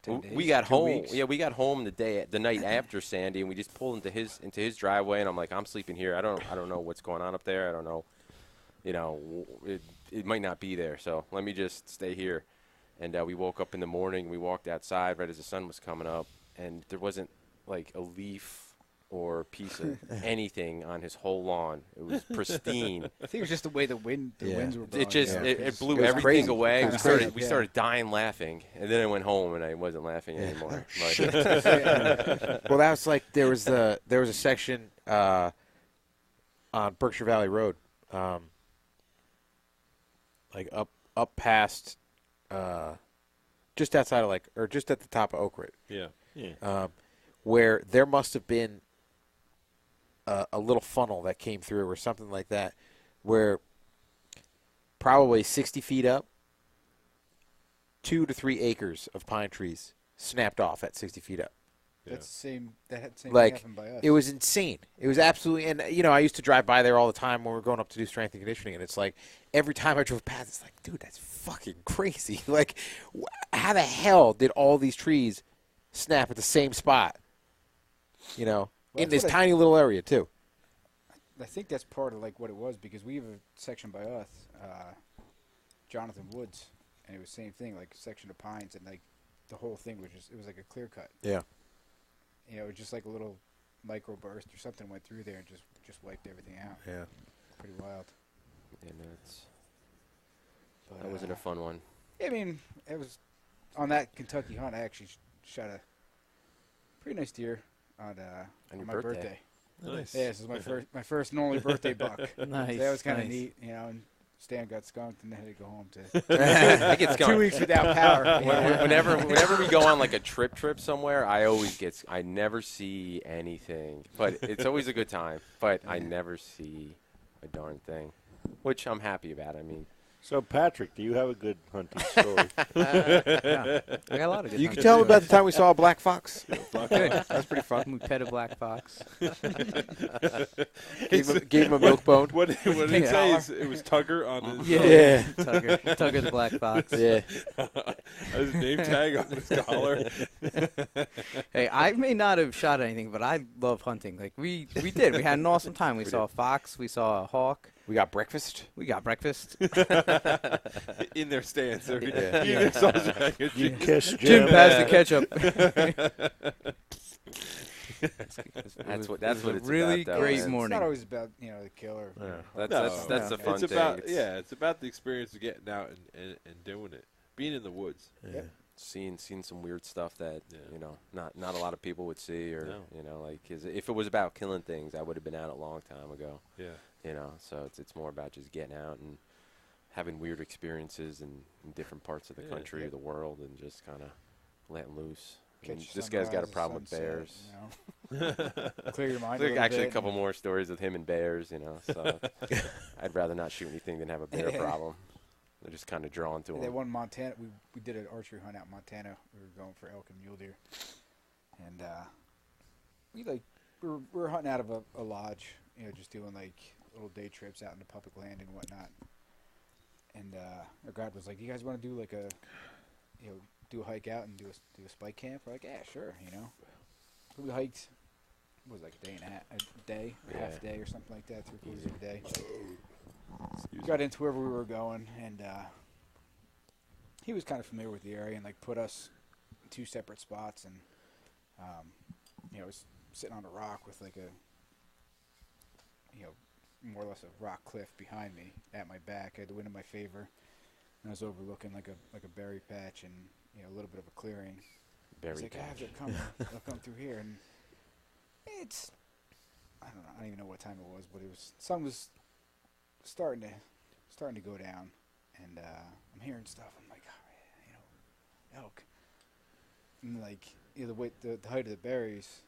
10 days. We got 2 home. weeks. Yeah, we got home the night after Sandy, and we just pulled into his driveway, and I'm like, I'm sleeping here. I don't know what's going on up there. I don't know. It might not be there, so let me just stay here. And we woke up in the morning. We walked outside right as the sun was coming up, and there wasn't like a leaf or piece of anything on his whole lawn. It was pristine. I think it was just the way the winds were blowing. It just it blew It was everything crazy. away. It was We started dying laughing, and then I went home and I wasn't laughing anymore. But, Well, that was like there was a section on Berkshire Valley Road, like up past, just outside of or just at the top of Oak Ridge. Yeah. Where there must have been a little funnel that came through or something like that, where probably 60 feet up, 2 to 3 acres of pine trees snapped off at 60 feet up. That's the same. That same Like, thing happened by us. it was insane. It was absolutely, and I used to drive by there all the time when we were going up to do strength and conditioning, and it's like every time I drove past, it's like, dude, that's fucking crazy. Like, how the hell did all these trees snap at the same spot? In that's this what tiny little area too. I think that's part of like what it was, because we have a section by us, Jonathan Woods, and it was the same thing, like a section of pines, and like the whole thing was it was like a clear cut. Yeah. Just like a little micro burst or something went through there and just wiped everything out. Yeah. Pretty wild. But, that wasn't a fun one. I mean, it was on that Kentucky hunt. I actually shot a pretty nice deer on your my birthday. Nice. Yeah, this is my first and only birthday buck. Nice. So that was kind of nice. neat, and Stan got skunked and then had to go home I get 2 skunked. weeks without power. Whenever we go on like a trip somewhere, I never see anything. But it's always a good time. But I never see a darn thing, which I'm happy about. I mean, So, Patrick, do you have a good hunting story? Yeah. I got a lot of good You can hunting tell them stories. about the time we saw a black fox. Good. That's pretty fun. We pet a black fox. Gave him a milk bone. What did he Yeah. say? It was Tugger on his Yeah. Tugger the black fox. Yeah. his name tag on his collar. Hey, I may not have shot anything, but I love hunting. Like we did. We had an awesome time. We saw a fox. We saw a hawk. We got breakfast. We got breakfast. In their stance. Yeah. Either sausage, mac, and You cheese. kiss Jim Jim. passed the ketchup. that's what It was it's a really about. Though. great It's morning. not always about the killer. That's No. the fun It's thing. about It's it's about the experience of getting out and doing it, being in the woods. Yep. seeing some weird stuff that Yeah. not a lot of people would see, or No. like 'cause if it was about killing things, I would have been out a long time ago. Yeah. So it's more about just getting out and having weird experiences in different parts of the country or the world, and just kind of letting loose. And Catch this guy's got a sunrise, problem with sunset, bears. Clear your mind. There's actually a bit. couple more stories with him and bears, so I'd rather not shoot anything than have a bear problem. They're just kind of drawn to That them. one Montana, we did an archery hunt out in Montana. We were going for elk and mule deer, and we were hunting out of a lodge, just doing like little day trips out into public land and whatnot. And our guide was like, "You guys want to do like a, do a hike out and do a spike camp?" We're like, "Yeah, sure." So we hiked. What was it, like a day and a half a day or something like that, 3/4 of a day. Got into wherever we were going, and he was kind of familiar with the area and like put us in 2 separate spots, and I was sitting on a rock with like a more or less a rock cliff behind me at my back. I had the wind in my favor, and I was overlooking like a berry patch and a little bit of a clearing. Berry He's like, patch. they'll come through here, and it's I don't even know what time it was, but sun was starting to go down, and I'm hearing stuff. I'm like, oh, elk, and like the height of the berries,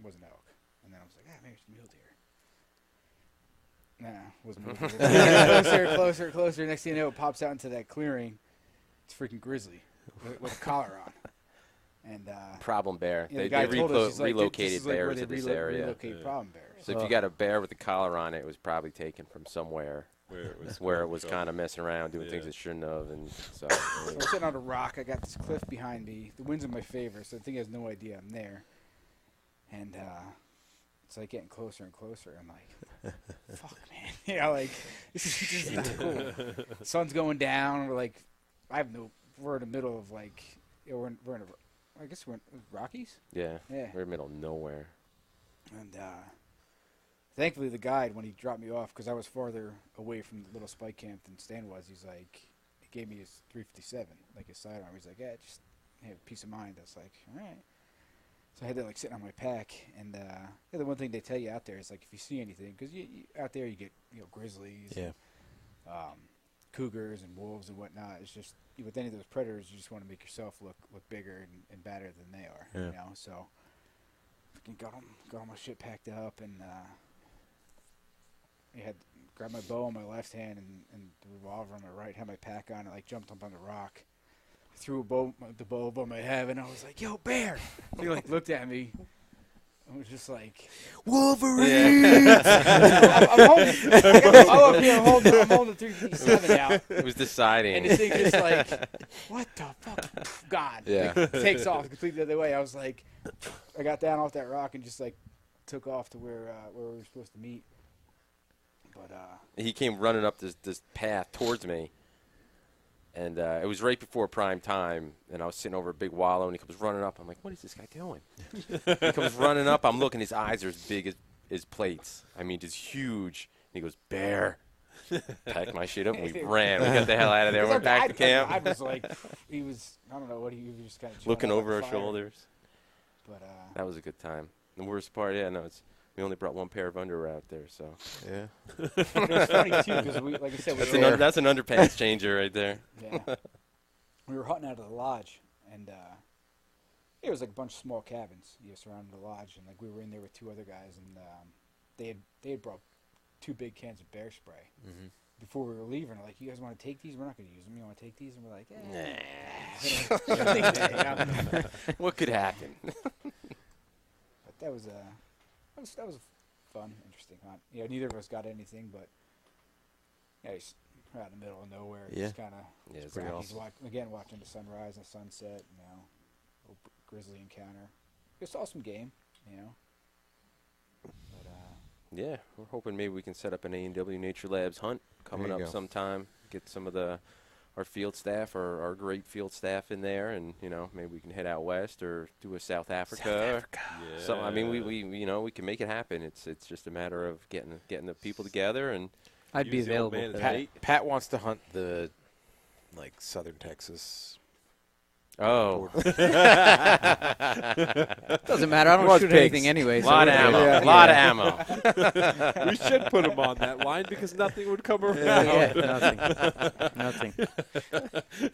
wasn't elk, and then I was like, maybe it's mule deer. Nah, wasn't moving. Closer. Next thing you know, it pops out into that clearing. It's freaking grizzly with a collar on. And Problem bear. yeah, the They guy told us, he's like, relocated this is like where bears they to this area. relocate problem bears. So if you got a bear with a collar on it, it was probably taken from somewhere where it was kind of messing around, doing things it shouldn't have, and so. So I'm sitting on a rock. I got this cliff behind me. The wind's in my favor, so the thing has no idea I'm there. And it's like getting closer and closer. I'm like, fuck, man. Yeah, like, this is not cool. Sun's going down. We're in the middle of, like, we're in I guess we're in Rockies? Yeah. Yeah. We're in the middle of nowhere. And thankfully, the guide, when he dropped me off, because I was farther away from the little spike camp than Stan was, he's like, he gave me his 357, like his sidearm. He's like, yeah, just have peace of mind. I was like, all right. So I had that like sitting on my pack, and the one thing they tell you out there is like if you see anything, because you out there you get grizzlies, and, cougars and wolves and whatnot. It's just with any of those predators, you just want to make yourself look bigger and badder than they are, you know. So I got all my shit packed up, and I had grabbed my bow on my left hand and the revolver on my right, had my pack on, and like jumped up on the rock. Threw the bow above my head, and I was like, "Yo, bear!" He like looked at me. I was just like, "Wolverine!" I'm holding the 357 now. It was deciding. And this thing just like, what the fuck? God. Yeah. Like, takes off completely the other way. I was like, I got down off that rock and just like took off to where we were supposed to meet. But he came running up this path towards me. And it was right before prime time, and I was sitting over a big wallow, and he comes running up. I'm like, what is this guy doing? He comes running up. I'm looking. His eyes are as big as plates. I mean, just huge. And he goes, bear. Packed my shit up, and we ran. We got the hell out of there. Went back to camp. I was like, I don't know what he was just kind of looking over our shoulders. But that was a good time. The worst part, we only brought one pair of underwear out there, so. Yeah. It's funny, too, because like I said, that's an underpants changer right there. Yeah. We were hunting out of the lodge, and it was like a bunch of small cabins surrounding the lodge, and like we were in there with two other guys, and they had brought 2 big cans of bear spray. Mm-hmm. Before we were leaving, they're like, you guys want to take these? We're not going to use them. You want to take these? And we're like, nah. What could happen? But that was a fun, interesting hunt. Neither of us got anything, but just right out in the middle of nowhere. Yeah. Just kind of it's pretty awesome. Watching the sunrise and sunset, little grizzly encounter. Just saw some game, But, yeah, we're hoping maybe we can set up an A&W Nature Labs hunt coming up sometime. Get some of our field staff, our great field staff in there, and maybe we can head out west or do a South Africa. Yeah. So I mean, we can make it happen. It's just a matter of getting the people together, and I'd be available for that. Pat wants to hunt the southern Texas. Oh, Doesn't matter. I don't shoot anything anyway. A lot of ammo. Lot of ammo. We should put him on that line because nothing would come around. Nothing.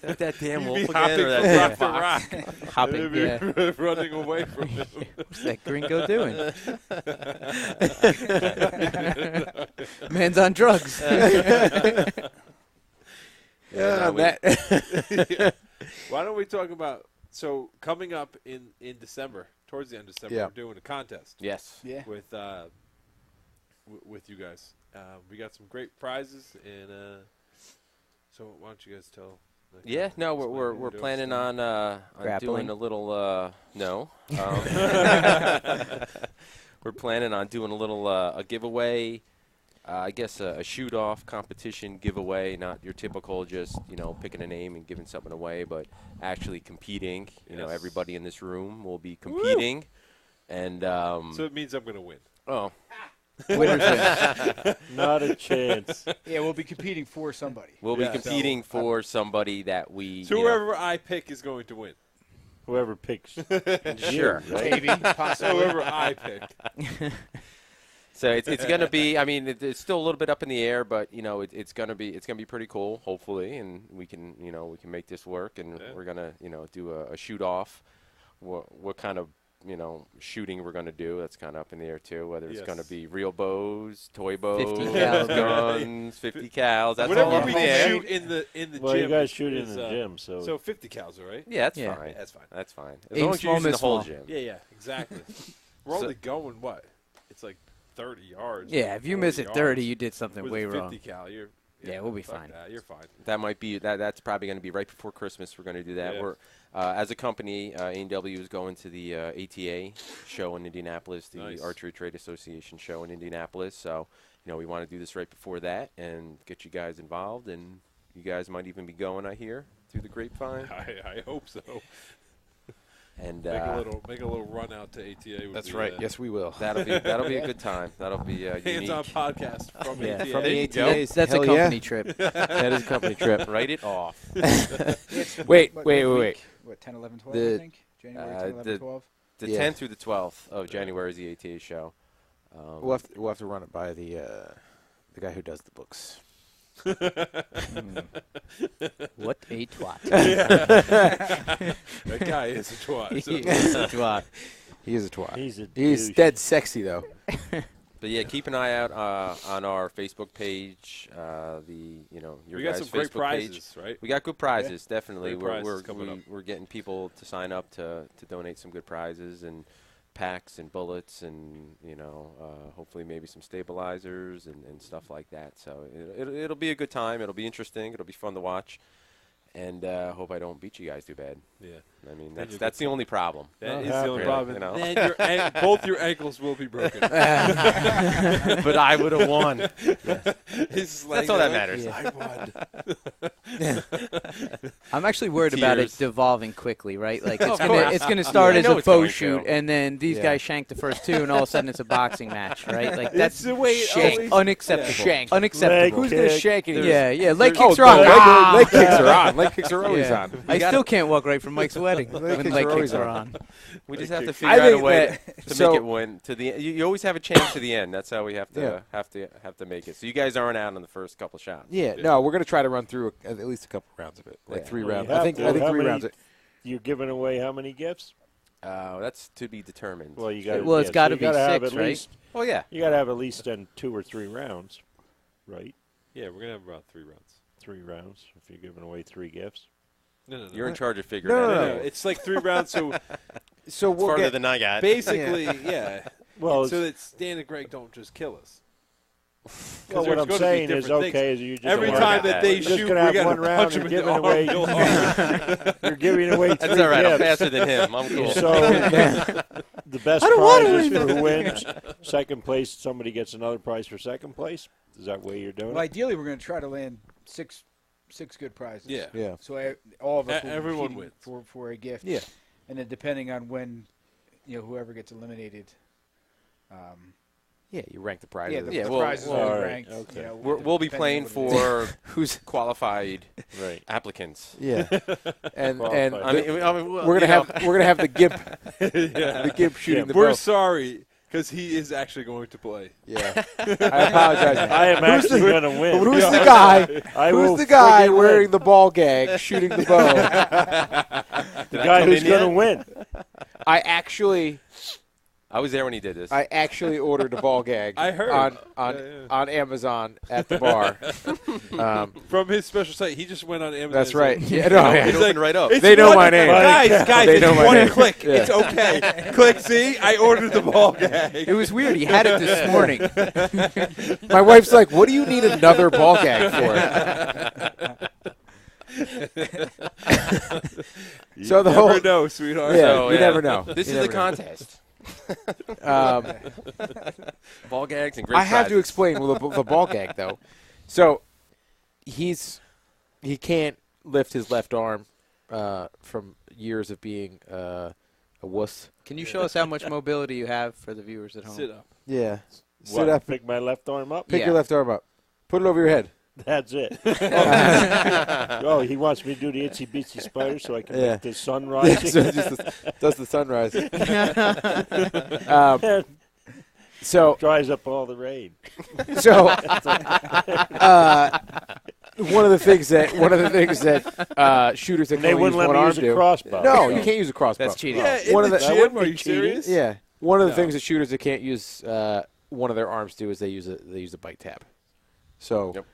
That damn wolf He'd be again, or hopping that from damn rock fox. to rock. Hopping, Running away from him. What's that gringo doing? Man's on drugs. Why don't we talk about coming up in December, towards the end of December, we're doing a contest. Yes. yeah. With you guys. We got some great prizes, and so why don't you guys tell? Yeah, no, we're planning on doing a little no. We're planning on doing a little a giveaway. I guess a shoot-off competition giveaway, not your typical just, picking a name and giving something away, but actually competing. Everybody in this room will be competing. Woo! And so it means I'm going to win. Oh. Not a chance. Yeah, we'll be competing for somebody. We'll be competing for somebody that we... So whoever I pick is going to win. Whoever picks. Sure. Maybe, possibly. Whoever I pick. So it's going to be. I mean, it's still a little bit up in the air, but it's going to be pretty cool, hopefully, and we can make this work, and we're going to do a shoot off. What kind of shooting we're going to do. That's kind of up in the air too. Whether it's Yes. going to be real bows, toy bows, 50 cal. guns, 50 cals. That's Whatever all we up in the can air. shoot in the Well, gym. you guys shoot in is, the gym, so So 50 cals, all right? Yeah, that's Yeah. fine. That's fine. That's fine. As Aim long as you're small, using the miss whole small. gym. Yeah, exactly. We're So- only going what? It's like 30 yards. Yeah, if you miss it 40 30, yards. you did something With way a 50 wrong. cal, you're Yeah, we'll be fuck fine. That. You're fine. That might be that's probably going to be right before Christmas. We're going to do that. Yeah. We're as a company, A&W is going to the ATA show in Indianapolis, the Nice. Archery Trade Association show in Indianapolis. So, we want to do this right before that and get you guys involved. And you guys might even be going, I hear, through the grapevine. I hope so. And Make a little run out to ATA. That's right. Yes, we will. that'll be a good time. That'll be unique. Hands-on podcast from Yeah, ATA. from There the you go. ATAs. That's Hell a yeah. company trip. That is a company trip. Write it off. Wait. What week? What, 10, 11, 12, I The- think? January 10, 11, the- 12? The Yeah. 10th through the 12th of January is the ATA show. We'll have to run it by the guy who does the books. What a twat. That guy is a twat. So. He is a twat. He is a twat. he's He's dead sexy though. But yeah, keep an eye out on our Facebook page. Your We got guys' some great Facebook page. page. Right? We got good prizes, definitely. Great prizes coming up. We're getting people to sign up to donate some good prizes and packs and bullets and hopefully maybe some stabilizers and stuff like that. So it'll be a good time. It'll be interesting. It'll be fun to watch. And hope I don't beat you guys too bad. Yeah. I mean, Then you'll that's the only problem. That is happy. the only Really, problem. Then both your ankles will be broken. But I would have won. That's all that matters. I won. I'm actually worried about it Tears. devolving quickly, right? Like Of it's course. gonna start I as know a it's bow going shoot, to. and then these Yeah. guys shank the first two, and all of a sudden it's a boxing match, right? Like That's that's the way it shank, always- unacceptable. Shank. Unacceptable. Who's gonna kick. shank it? Yeah, leg Oh, kicks are on. leg kicks are on. Leg kicks are always Yeah. on. I still can't walk right from Mike's wedding when kicks leg are kicks always are on. on. We just have to I figure out a think way that- to so- make it win to the. You always have a chance to the end. That's how we have to Yeah. have to make it. So you guys aren't out on the first couple shots. Yeah, no, we're gonna try to run through at least a couple rounds of it, like Yeah. 3 Well, you rounds. have I think to. How 3 many- rounds. You're giving away how many gifts? That's to be determined. Well, you got. Well, it's gotta you be gotta have 6, at right? least. Oh yeah. You got to have at least 2 or 3 rounds, right? Yeah, we're gonna have about 3 rounds. 3 rounds if you're giving away 3 gifts. No. You're in charge of figuring No, that no, out. no. It's like 3 rounds. So So we'll Farther get. than I got. basically, yeah. Well, So that Stan and Greg don't just kill us. well, what there's I'm gonna be saying is different okay. Is you just Every worry time about that that. they We're just shoot, gonna we have gotta one round punch and them give in it the away. arm real hard. you're giving away 3 That's all right. I'm gifts. faster than him. I'm cool. So the best I don't want prize is to for who wins. Second place, somebody gets another prize for second place. Is that the way you're doing Well, it? ideally, we're going to try to land six good prizes. Yeah. Yeah. So all of us will be Everyone competing wins. for a gift. Yeah. And then depending on when, whoever gets eliminated. Yeah, you rank the prizes. Yeah, the, Yeah, the well, prizes all will be right, ranked. okay. We'll be playing depending on what it is. for who's qualified Right. applicants. yeah, and Qualified. I mean, well, we're gonna have the gimp, Yeah. the gimp shooting the We're bow. sorry because he is actually going to play. Yeah, I apologize. I am actually going to win. Who's the guy? I will Who's the guy friggin' wearing win. the ball gag, shooting the bow? The guy who's going to win. I actually I was there when he did this. ordered a ball gag. I heard. on Yeah. on Amazon at the bar. From his special site, he just went on Amazon. That's and right. said, Yeah, no, It yeah. opened right up. "It's They know one- my name. Guys, They it's know my one name. click. Yeah. It's okay. Click, see? I ordered the ball gag. It was weird. He had it this morning. My wife's like, "What do you need another ball gag for?" So the Never whole know, sweetheart. Yeah, So, you never know. This You is a never know. contest. Ball gags and great I have to prizes. explain the ball gag though. So he can't lift his left arm from years of being a wuss. Can you show us how much mobility you have for the viewers at home? Sit up. Yeah, What, sit up, pick my left arm up? pick Yeah. your left arm up, put it over your head. That's it. Oh, he wants me to do the itsy bitsy spider so I can Yeah. make the sun So rising. it just does the sunrise. So Dries up all the rain. So one of the things that shooters that They can wouldn't use let one me arm use a do. crossbow. No, you can't use a crossbow. That's cheating. Yeah, One in of the the- gym, would are be you cheating. serious? Yeah, one of the No. things that shooters that can't use one of their arms do is they use a bite tab. So Yep.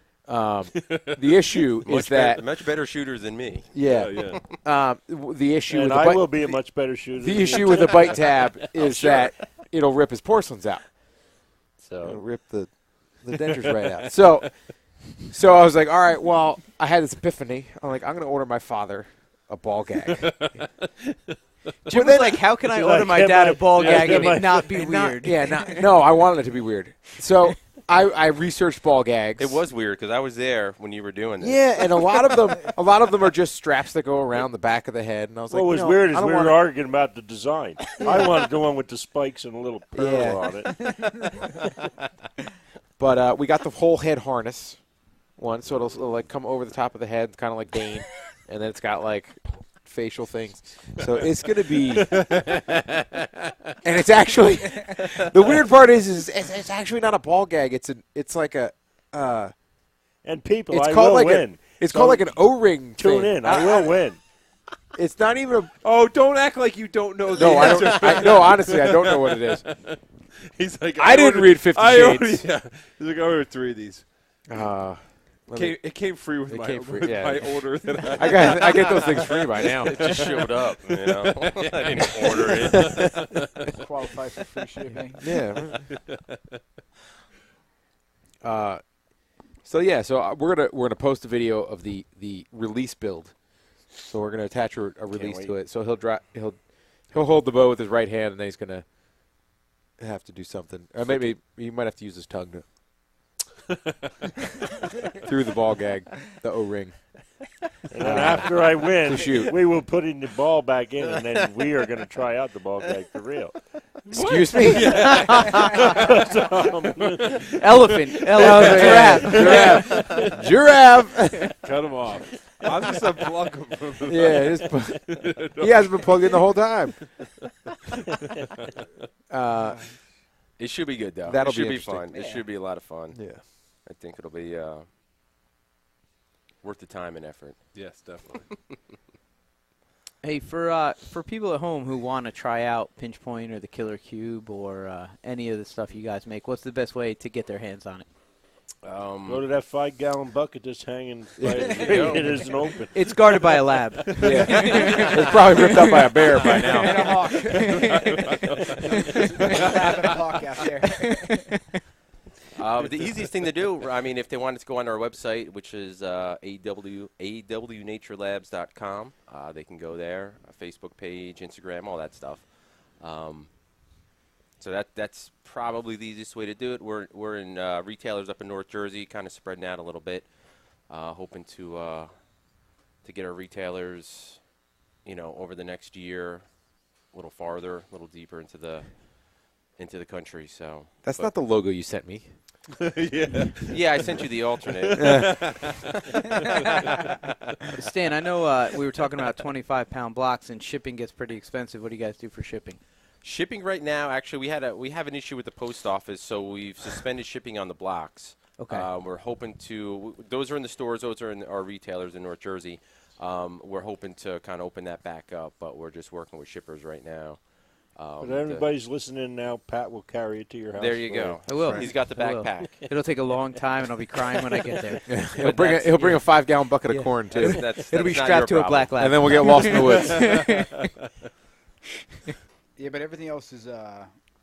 the issue is that much better shooters than me. yeah, the issue And with the I bite, will be a much better shooter. the than issue you. with the bite tab is that it'll rip his porcelains out. It'll So rip the dentures right out. So I was like, all right, well, I had this epiphany. I'm like, I'm going to order my father a ball gag. Jim was like, how can I He's order like, my "Get dad my- a ball yeah, gag get and my- it not be Not- weird? no, I wanted it to be weird. So I researched ball gags. It was weird because I was there when you were doing this. Yeah, and a lot of them are just straps that go around the back of the head. And I was what like, was weird is I don't we were wanna- arguing about the design. I wanted the one with the spikes and a little pearl Yeah. on it. But we got the whole head harness one, so it'll like come over the top of the head, kind of like Dane, and then it's got like facial things. So it's gonna be, and it's actually the weird part is it's actually not a ball gag. It's like a And people, it's I called will like win. it's So called like an O-ring. Tune thing. in. I will win. It's not even a. Oh, don't act like you don't know the No, I answer. don't. No, honestly, I don't know what it is. He's like, I didn't ordered- read 50 I ordered- Shades. Yeah. He's like, I ordered 3 of these. Let me- It came free with It my came free, with yeah. my order that I get those things free by now. It just showed up, you know. I didn't order it. Qualify for free shipping. Yeah. So we're gonna post a video of the release build. So we're gonna attach a release to it. So he'll hold the bow with his right hand, and then he's gonna have to do something. Or maybe he might have to use his tongue to through the ball gag, the O-ring. And then after I win, To shoot. we will put in the ball back in, and then we are going to try out the ball gag for real. Excuse me. Elephant, Giraffe. cut him off. I'm just unplug him from the Yeah, he hasn't been plugged in the whole time. It should be good, though. That'll it should be be fun. It should be a lot of fun. Yeah. I think it'll be worth the time and effort. Yes, definitely. Hey, for people at home who want to try out Pinch Point or the Killer Cube or any of the stuff you guys make, what's the best way to get their hands on it? Go to that 5-gallon bucket that's hanging by go. it isn't open. It's guarded by a lab. Yeah. It's probably ripped up by a bear by now. And a hawk. Having a hawk out there. The easiest thing to do, I mean, if they wanted to go on our website, which is awnaturelabs.com, they can go there, a Facebook page, Instagram, all that stuff. So that's probably the easiest way to do it. We're in retailers up in North Jersey, kind of spreading out a little bit, hoping to get our retailers, over the next year, a little farther, a little deeper into the country. So That's not the logo you sent me. yeah, I sent you the alternate. Stan, I know we were talking about 25-pound blocks, and shipping gets pretty expensive. What do you guys do for shipping? Shipping right now, actually, we have an issue with the post office, so we've suspended shipping on the blocks. Okay. We're hoping to. Those are in the stores. Those are in our retailers in North Jersey. We're hoping to kind of open that back up, but we're just working with shippers right now. But everybody's listening now. Pat will carry it to your house. There you for go. I will. He's got the I will. backpack. It'll take a long time, and I'll be crying when I get there. He'll bring a 5-gallon bucket Yeah. of corn too, It'll be not strapped your to a black problem. lab. and then we'll get lost in the woods. Yeah, but everything else is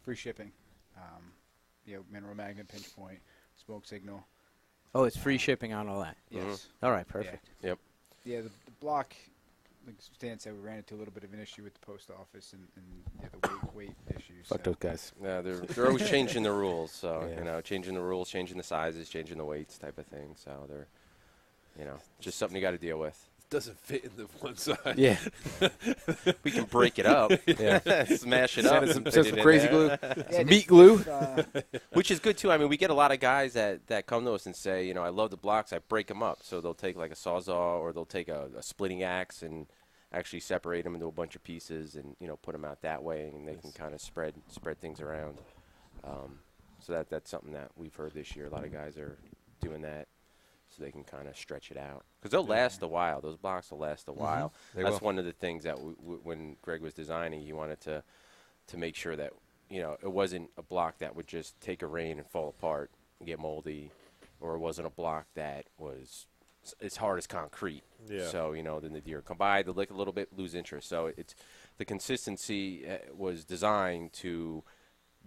free shipping. Mineral magnet, pinch point, smoke signal. Oh, it's free shipping on all that. Yes. All right, perfect. Yep. Yeah, the block, like Stan said, we ran into a little bit of an issue with the post office and the weight issues. Fuck so. those guys. Yeah, they're always changing the rules. So Yeah. changing the rules, changing the sizes, changing the weights, type of thing. So they're, just something you got to deal with. Doesn't fit in the one side. Yeah. We can break it up, Yeah. smash it Send up, it and some, fit send it some in crazy there. glue, Yeah, some meat glue. Which is good too. I mean, we get a lot of guys that come to us and say, I love the blocks. I break them up. So they'll take like a sawzall, or they'll take a splitting axe and actually separate them into a bunch of pieces and put them out that way, and they can kind of spread things around. So that's something that we've heard this year. A lot of guys are doing that. so they can kind of stretch it out. Because they'll last a while. Those blocks will last a while. They That's will. one of the things that when Greg was designing, he wanted to make sure that, you know, it wasn't a block that would just take a rain and fall apart and get moldy, or it wasn't a block that was as hard as concrete. Yeah. So, you know, then the deer come by, they lick a little bit, lose interest. So it's the consistency was designed to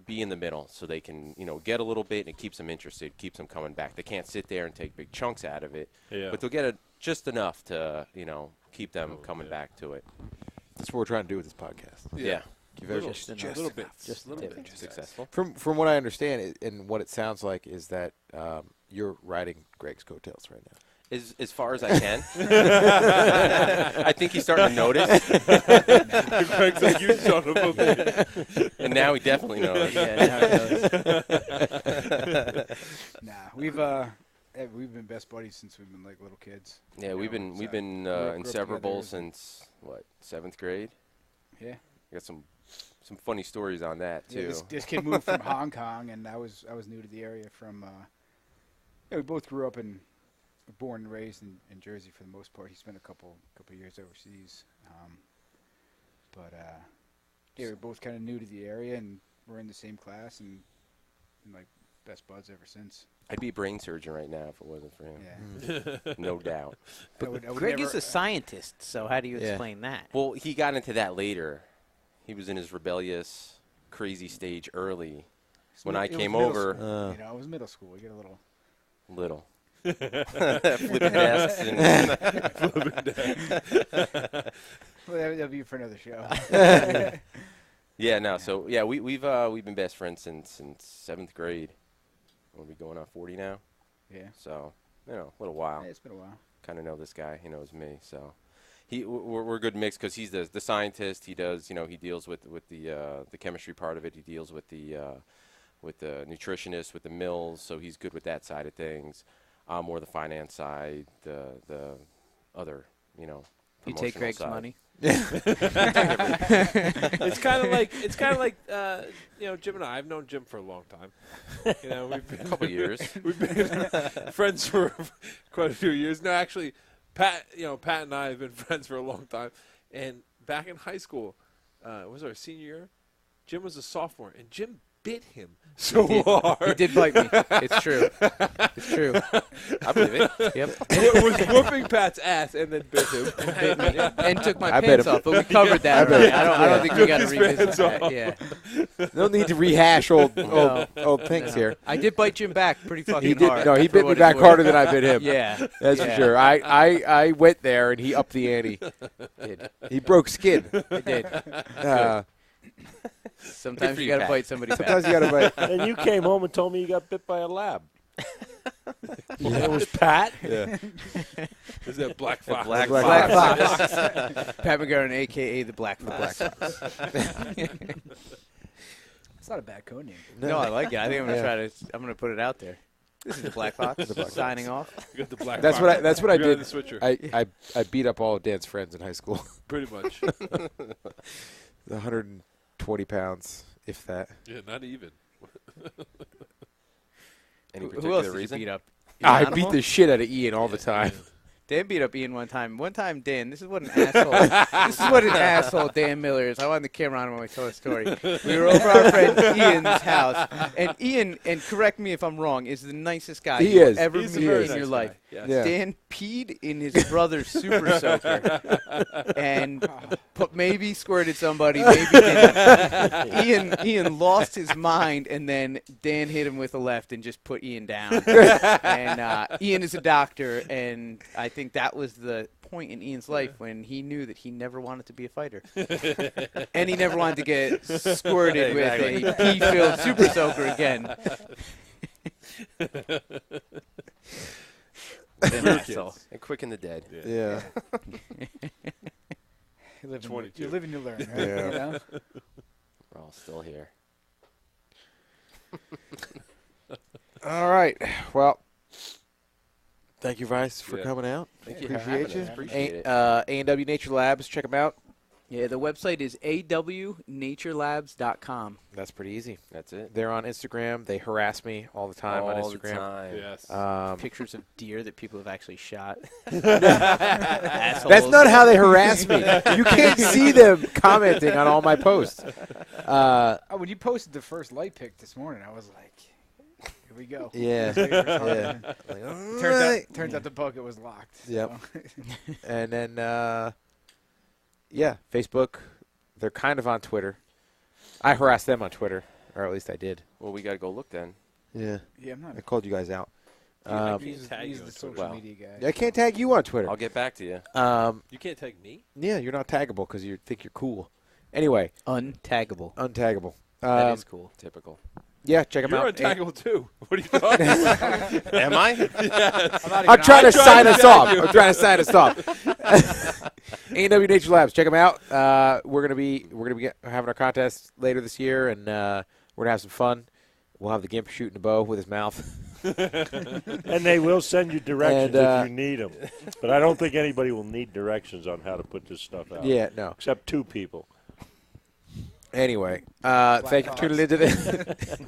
be in the middle so they can, you know, get a little bit and it keeps them interested, keeps them coming back. They can't sit there and take big chunks out of it, but they'll get just enough to, you know, keep them coming back to it. That's what we're trying to do with this podcast. Yeah. Just a enough. little bit. Just a little tip. bit. Successful. From what I understand and what it sounds like is that you're riding Greg's coattails right now. As far as I can. I think he's starting to notice. Greg's like, you son of a bitch. And now he definitely knows. Nah, we've been best buddies since we've been like little kids. Yeah, You we've know, been grew up inseparable together. since what, 7th grade? Yeah. Got some funny stories on that Yeah, too. this kid moved from Hong Kong, and I was new to the area from. Yeah, we both grew up born and raised in Jersey for the most part. He spent a couple years overseas, but yeah, we're both kind of new to the area, and we're in the same class, and like best buds ever since. I'd be a brain surgeon right now if it wasn't for him. Yeah. No doubt. I would Greg never- is a scientist, so how do you Yeah. explain that? Well, he got into that later. He was in his rebellious, crazy stage early. When I it was came middle over, school, you know, it was middle school. We get a little. little. Flipping desks and Well, that'll be for another show. yeah, no. So yeah, we've been best friends since 7th grade. We'll be going on 40 now. Yeah. So you know, a little while. Yeah, it's been a while. Kind of know this guy. He knows me. So we're a good mix because he's the scientist. He does, you know, he deals with the chemistry part of it. He deals with the nutritionist, with the mills. So he's good with that side of things. More the finance side, the other, you know. You take promotional Greg's side. money. It's kind of like you know, Jim and I. I've known Jim for a long time. You know, we've been A couple years. We've been friends for quite a few years. No, actually, Pat and I have been friends for a long time. And back in high school, it was our senior year. Jim was a sophomore, and Jim bit him so hard. He did bite me. It's true. It's true. I believe it. Yep. It was whooping Pat's ass and then bit him. And took my I bet pants him. off, but we covered that bet already. him. I don't think we got to Took his revisit pants that. off. Yeah. No need to rehash old things No. here. I did bite Jim back pretty fucking He did. hard. No, he for bit me what it's back worth. harder than I bit him. Yeah. That's Yeah. for sure. I went there and he upped the ante. He broke skin. I did. Sometimes for you you, got to Pat. bite somebody back. Sometimes you gotta bite. And you came home and told me you got bit by a lab. It was Pat. Yeah. Is that Black Fox? Black Black Fox. Pat McGarren, a.k.a. the Black Fox. It's not a bad code name. No, I like it. I think I'm Yeah. going to put it out there. This is the Black Fox signing off. You got the Black That's Fox. what I You got did. the switcher. I beat up all of Dan's friends in high school. Pretty much. 120 pounds, if that. Yeah, not even. Any Who else particular did you reason? beat up? I Animal? beat the shit out of Ian all the time. Dan beat up Ian one time. One time, Dan, this is what an asshole. This is what an asshole Dan Miller is. I want the camera on him when we tell the story. We were over our friend Ian's house, and Ian, and correct me if I'm wrong, is the nicest guy He you will is. ever He's a meet very in nice your guy. life. Yes. Yeah. Dan peed in his brother's super soaker and maybe squirted somebody, maybe didn't. Ian lost his mind, and then Dan hit him with a left and just put Ian down. And Ian is a doctor, and I think that was the point in Ian's life when he knew that he never wanted to be a fighter. And he never wanted to get squirted with a pee-filled super soaker again. An asshole. And Quick and the Dead. Yeah. You live, 22. you live and you learn, right? Yeah. You know? We're all still here. All right. Well, thank you, Vice, for Yeah. coming out. Thank you for Appreciate having you. us. Appreciate it. A&W Nature Labs, check them out. Yeah, the website is awnaturelabs.com. That's pretty easy. That's it. They're on Instagram. They harass me all the time on All the Instagram. time. Yes. Pictures of deer that people have actually shot. That's not how they harass me. You can't see them commenting on all my posts. When you posted the first light pick this morning, I was like, here we go. Yeah. Yeah. Like, all Turns right. out, turns out the bucket was locked. Yep. So. And then, Facebook. They're kind of on Twitter. I harassed them on Twitter, or at least I did. Well, we got to go look then. Yeah. Yeah, I'm not. I called you guys out. I He's, can't tag he's you the on social Twitter. media guy. I can't tag you on Twitter. I'll get back to you. You can't tag me? Yeah, you're not taggable because you think you're cool. Anyway, Untaggable. untaggable. That is cool. Typical. Yeah, check them You're out. untaggable too. What are you talking about? Am I? I'm trying to sign us off. tag you. I'm trying to sign us off. A&W Nature Labs, check them out. We're gonna be having our contest later this year, and we're gonna have some fun. We'll have the gimp shooting a bow with his mouth. And they will send you directions if you need them. But I don't think anybody will need directions on how to put this stuff out. Yeah, no. Except 2 people. Anyway, thank you for tuning into the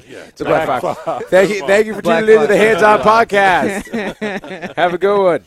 Yeah. the Black Black Fox. Fox. Thank you for Black tuning into the Fox. Hands On Podcast. Have a good one.